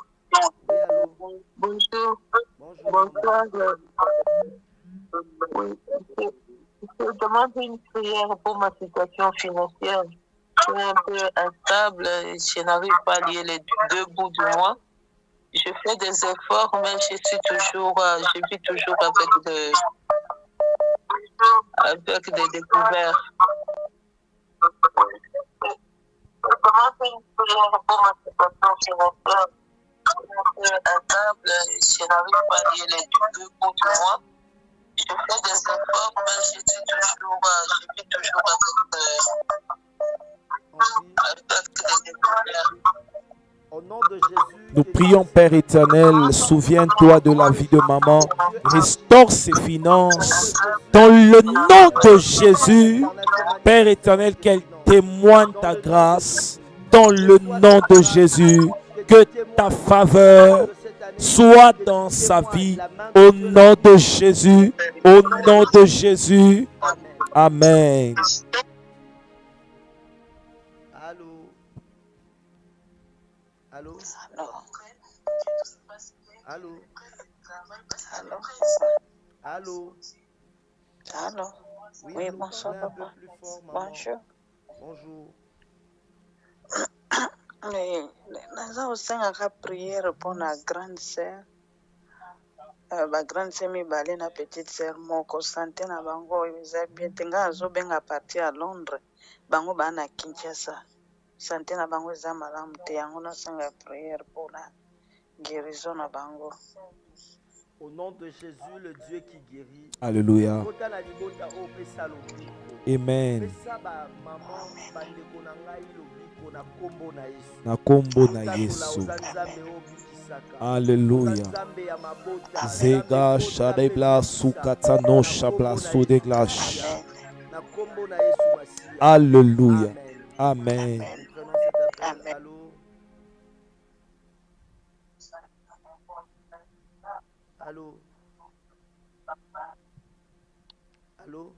A: Oui, allô?
H: Bonjour.
A: Bonjour.
H: Bonsoir. Oui. Je demande une prière pour ma situation financière. Je suis un peu instable. Je n'arrive pas à lier les 2 bouts du mois. Je fais des efforts, mais je vis toujours avec des découvertes. Comment puis-je répondre à cette question, s'il vous plaît? Je n'arrive pas à lire les deux bouts de moi. Je fais des efforts, mais je vis toujours avec des découvertes.
A: Au nom de Jésus,
B: Nous prions, Père éternel, souviens-toi de la vie de maman. Restaure ses finances. Dans le nom de Jésus, Père éternel, qu'elle témoigne ta grâce. Dans le nom de Jésus, que ta faveur soit dans sa vie. Au nom de Jésus, au nom de Jésus. Amen.
A: Allô? Allô? Allô? Allô?
J: Allô? Oui, bonsoir, papa. Bonjour.
A: Bonjour.
J: Naza osengaka prière pour la grande sœur. Ma grande sœur mibale na petite sœur moko santé na bango eza bien tenga azobenga parti à Londres bango bana Kinshasa santé na bango eza malamu te yango nasenga prière pour la guérison na bango.
A: Au nom de Jésus, le Dieu qui guérit.
B: Alléluia. Amen. Na kombo na Yesu. Alléluia. Zega shadebla sukatano shabla sudeglash. Alléluia. Amen.
J: Amen.
A: Allô? Allô?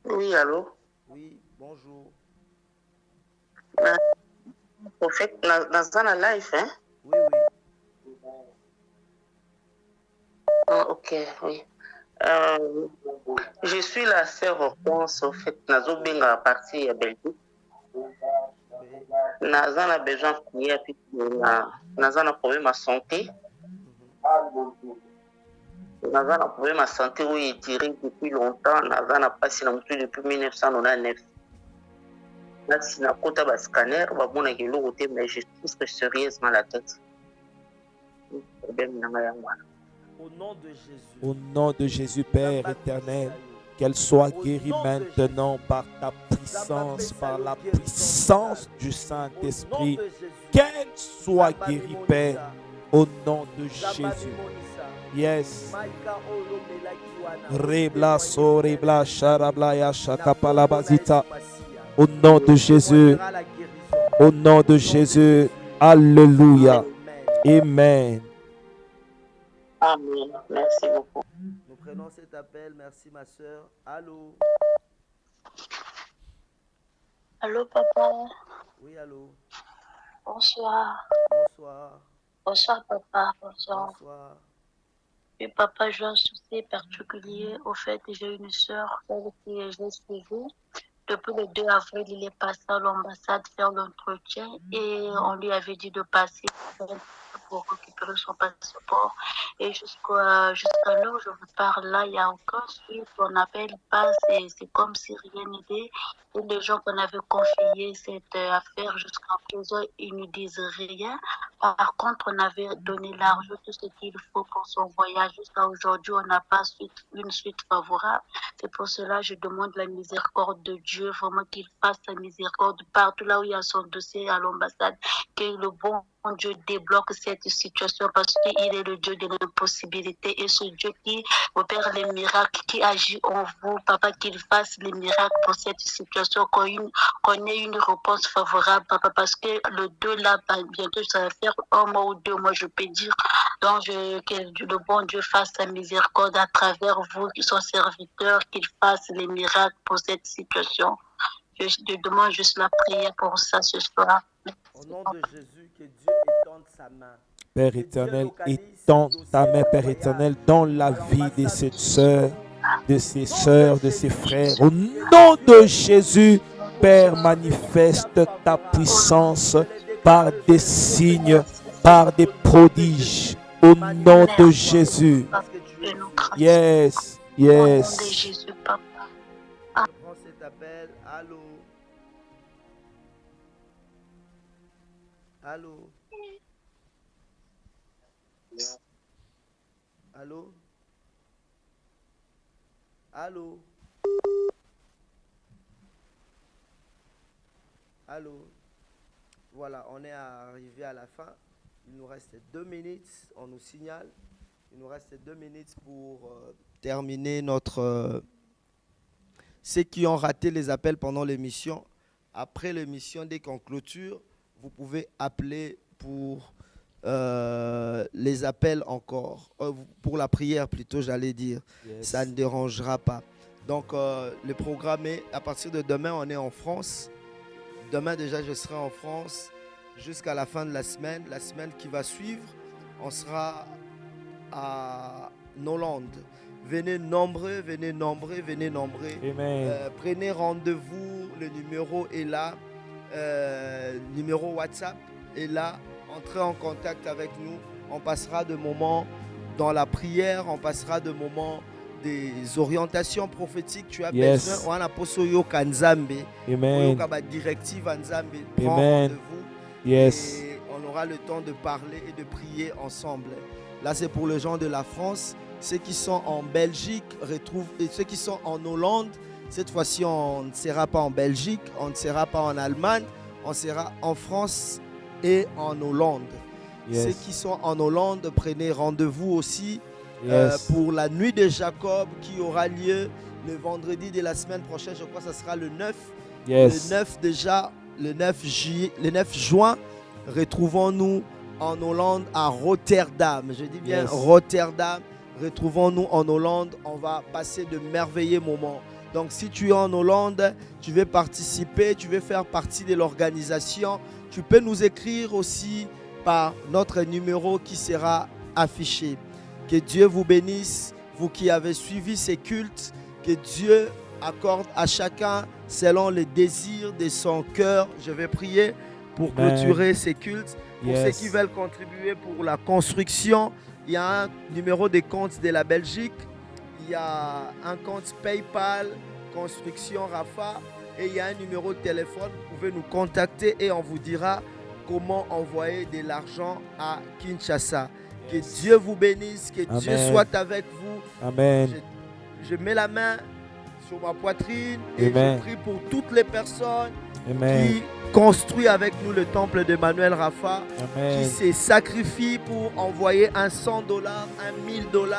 H: Oui, allô?
A: Oui, bonjour.
H: Au fait, dans la live, hein?
A: Oui, oui.
H: Ah, ok, oui. Je suis la sœur Hortense, au fait, nazo benga partie à Belgique. Naza na besoin de prière, puis naza na problème de santé. Naza na problème de santé où il est tiré depuis longtemps. Naza na passé depuis 1999. Là, si na kota ba scanner, ba bona ke lo côté, mais je souffre sérieusement la tête. Problème na nga yango.
A: Au nom de Jésus.
B: Au nom de Jésus, Père éternel, qu'elle soit guérie maintenant par ta puissance, par la puissance du Saint-Esprit. Qu'elle soit guérie, Père, au nom de Jésus. Yes. Rebla so rebla sharabla ya shakapala bazita. Au nom de Jésus. Au nom de Jésus. Alléluia. Amen.
H: Amen. Merci beaucoup.
A: Nous prenons cet appel. Merci, ma soeur. Allô?
K: Allô, papa?
A: Oui, allô?
K: Bonsoir.
A: Bonsoir.
K: Bonsoir, papa. Bonsoir.
A: Bonsoir.
K: Oui, papa, j'ai un souci particulier. Au fait, j'ai une soeur qui j'ai suivie. Depuis le 2 avril, il est passé à l'ambassade faire l'entretien et on lui avait dit de passer pour récupérer son passeport. Et jusqu'à l'heure où je vous parle, là, il y a encore suite, on n'appelle pas, c'est comme si rien n'était. Et les gens qu'on avait confié cette affaire jusqu'à présent, ils ne disent rien. Par contre, on avait donné l'argent, tout ce qu'il faut pour son voyage. Jusqu'à aujourd'hui, on n'a pas une suite favorable. C'est pour cela que je demande la miséricorde de Dieu, vraiment qu'il fasse la miséricorde partout là où il y a son dossier à l'ambassade, que le bon Dieu débloque cette situation parce qu'il est le Dieu de l'impossibilité et ce Dieu qui opère les miracles, qui agit en vous, papa, qu'il fasse les miracles pour cette situation, qu'on ait une réponse favorable, papa, parce que le 2 là, bientôt, ça va faire 1 mois ou 2 mois, je peux dire. Donc, que le bon Dieu fasse la miséricorde à travers vous, son serviteur, qu'il fasse les miracles pour cette situation. Je demande juste la prière pour ça ce soir.
A: Au nom de Jésus, que Dieu étende sa main.
B: Père éternel, étends ta main, Père éternel, dans la vie de cette sœur, de ses sœurs, de ses frères. Au nom de Jésus, Père, manifeste ta puissance par des signes, par des prodiges, au nom de Jésus. Yes,
K: Au nom de
B: yes.
K: Jésus, Papa.
A: Prends cet appel. Allô? Allô? Allô? Allô? Allô? Voilà, on est arrivé à la fin. Il nous reste 2 minutes. On nous signale. Il nous reste 2 minutes pour terminer notre... ceux qui ont raté les appels pendant l'émission, après l'émission, dès qu'on clôture, vous pouvez appeler pour les appels encore. Pour la prière plutôt, j'allais dire.
B: Yes.
A: Ça ne dérangera pas. Donc, le programme est, à partir de demain, on est en France. Demain, déjà, je serai en France jusqu'à la fin de la semaine. La semaine qui va suivre, on sera en Hollande. Venez nombreux, venez nombreux, venez nombreux.
B: Amen.
A: Prenez rendez-vous, le numéro est là. Numéro WhatsApp est là. Entrez en contact avec nous. On passera de moments dans la prière, on passera de moments des orientations prophétiques. Tu as besoin. On a posoyo kanzambe.
B: Amen.
A: Directive Nzambe. Prends
B: Amen.
A: rendez-vous.
B: Yes.
A: Et on aura le temps de parler et de prier ensemble. Là, c'est pour les gens de la France. Ceux qui sont en Belgique et ceux qui sont en Hollande. Cette fois-ci, on ne sera pas en Belgique, on ne sera pas en Allemagne, on sera en France et en Hollande.
B: Yes.
A: Ceux qui sont en Hollande, prenez rendez-vous aussi
B: Yes.
A: pour la nuit de Jacob qui aura lieu le vendredi de la semaine prochaine. Je crois que ce sera le 9.
B: Yes.
A: Le 9 déjà, le 9 juin, retrouvons-nous en Hollande à Rotterdam. Je dis bien
B: Yes.
A: Rotterdam. Retrouvons-nous en Hollande. On va passer de merveilleux moments. Donc, si tu es en Hollande, tu veux participer, tu veux faire partie de l'organisation, tu peux nous écrire aussi par notre numéro qui sera affiché. Que Dieu vous bénisse, vous qui avez suivi ces cultes, que Dieu accorde à chacun selon les désirs de son cœur. Je vais prier pour clôturer ces cultes. Pour
B: Yes.
A: ceux qui veulent contribuer pour la construction, il y a un numéro de compte de la Belgique. Il y a un compte PayPal, Construction Rafa, et il y a un numéro de téléphone. Vous pouvez nous contacter et on vous dira comment envoyer de l'argent à Kinshasa. Que Dieu vous bénisse, que Dieu
B: Amen.
A: soit avec vous.
B: Amen.
A: Je mets la main sur ma poitrine et
B: Amen.
A: je prie pour toutes les personnes
B: Amen.
A: qui construisent avec nous le temple d'Emmanuel Rafa,
B: Amen.
A: qui se sacrifient pour envoyer un $100, un $1000,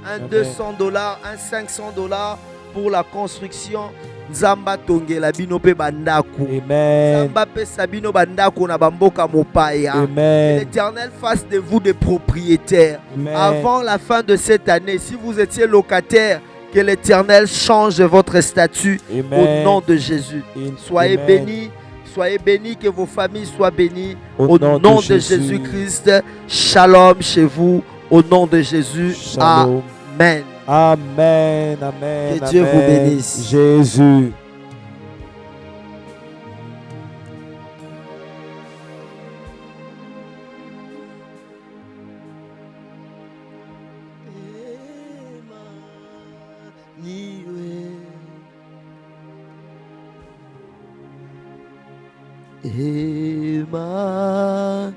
A: un
B: Amen.
A: $200, un $500 pour la construction. Nzamba tongela bino pe bandako.
B: Amen.
A: Nzamba pesa bino bandako na bamboka mopaya. Que
B: Amen.
A: l'Éternel fasse de vous des propriétaires.
B: Amen.
A: Avant la fin de cette année, si vous étiez locataire, que l'Éternel change votre statut
B: Amen.
A: au nom de Jésus. Soyez
B: Amen.
A: bénis. Soyez bénis, que vos familles soient bénies.
B: Au
A: Au
B: nom
A: nom
B: de
A: de
B: Jésus.
A: Jésus-Christ. Shalom chez vous. Au nom de Jésus.
B: Shalom.
A: Amen.
B: Amen. Amen.
A: Que Dieu vous
B: Amen.
A: bénisse.
B: Jésus.
A: Emmanuel.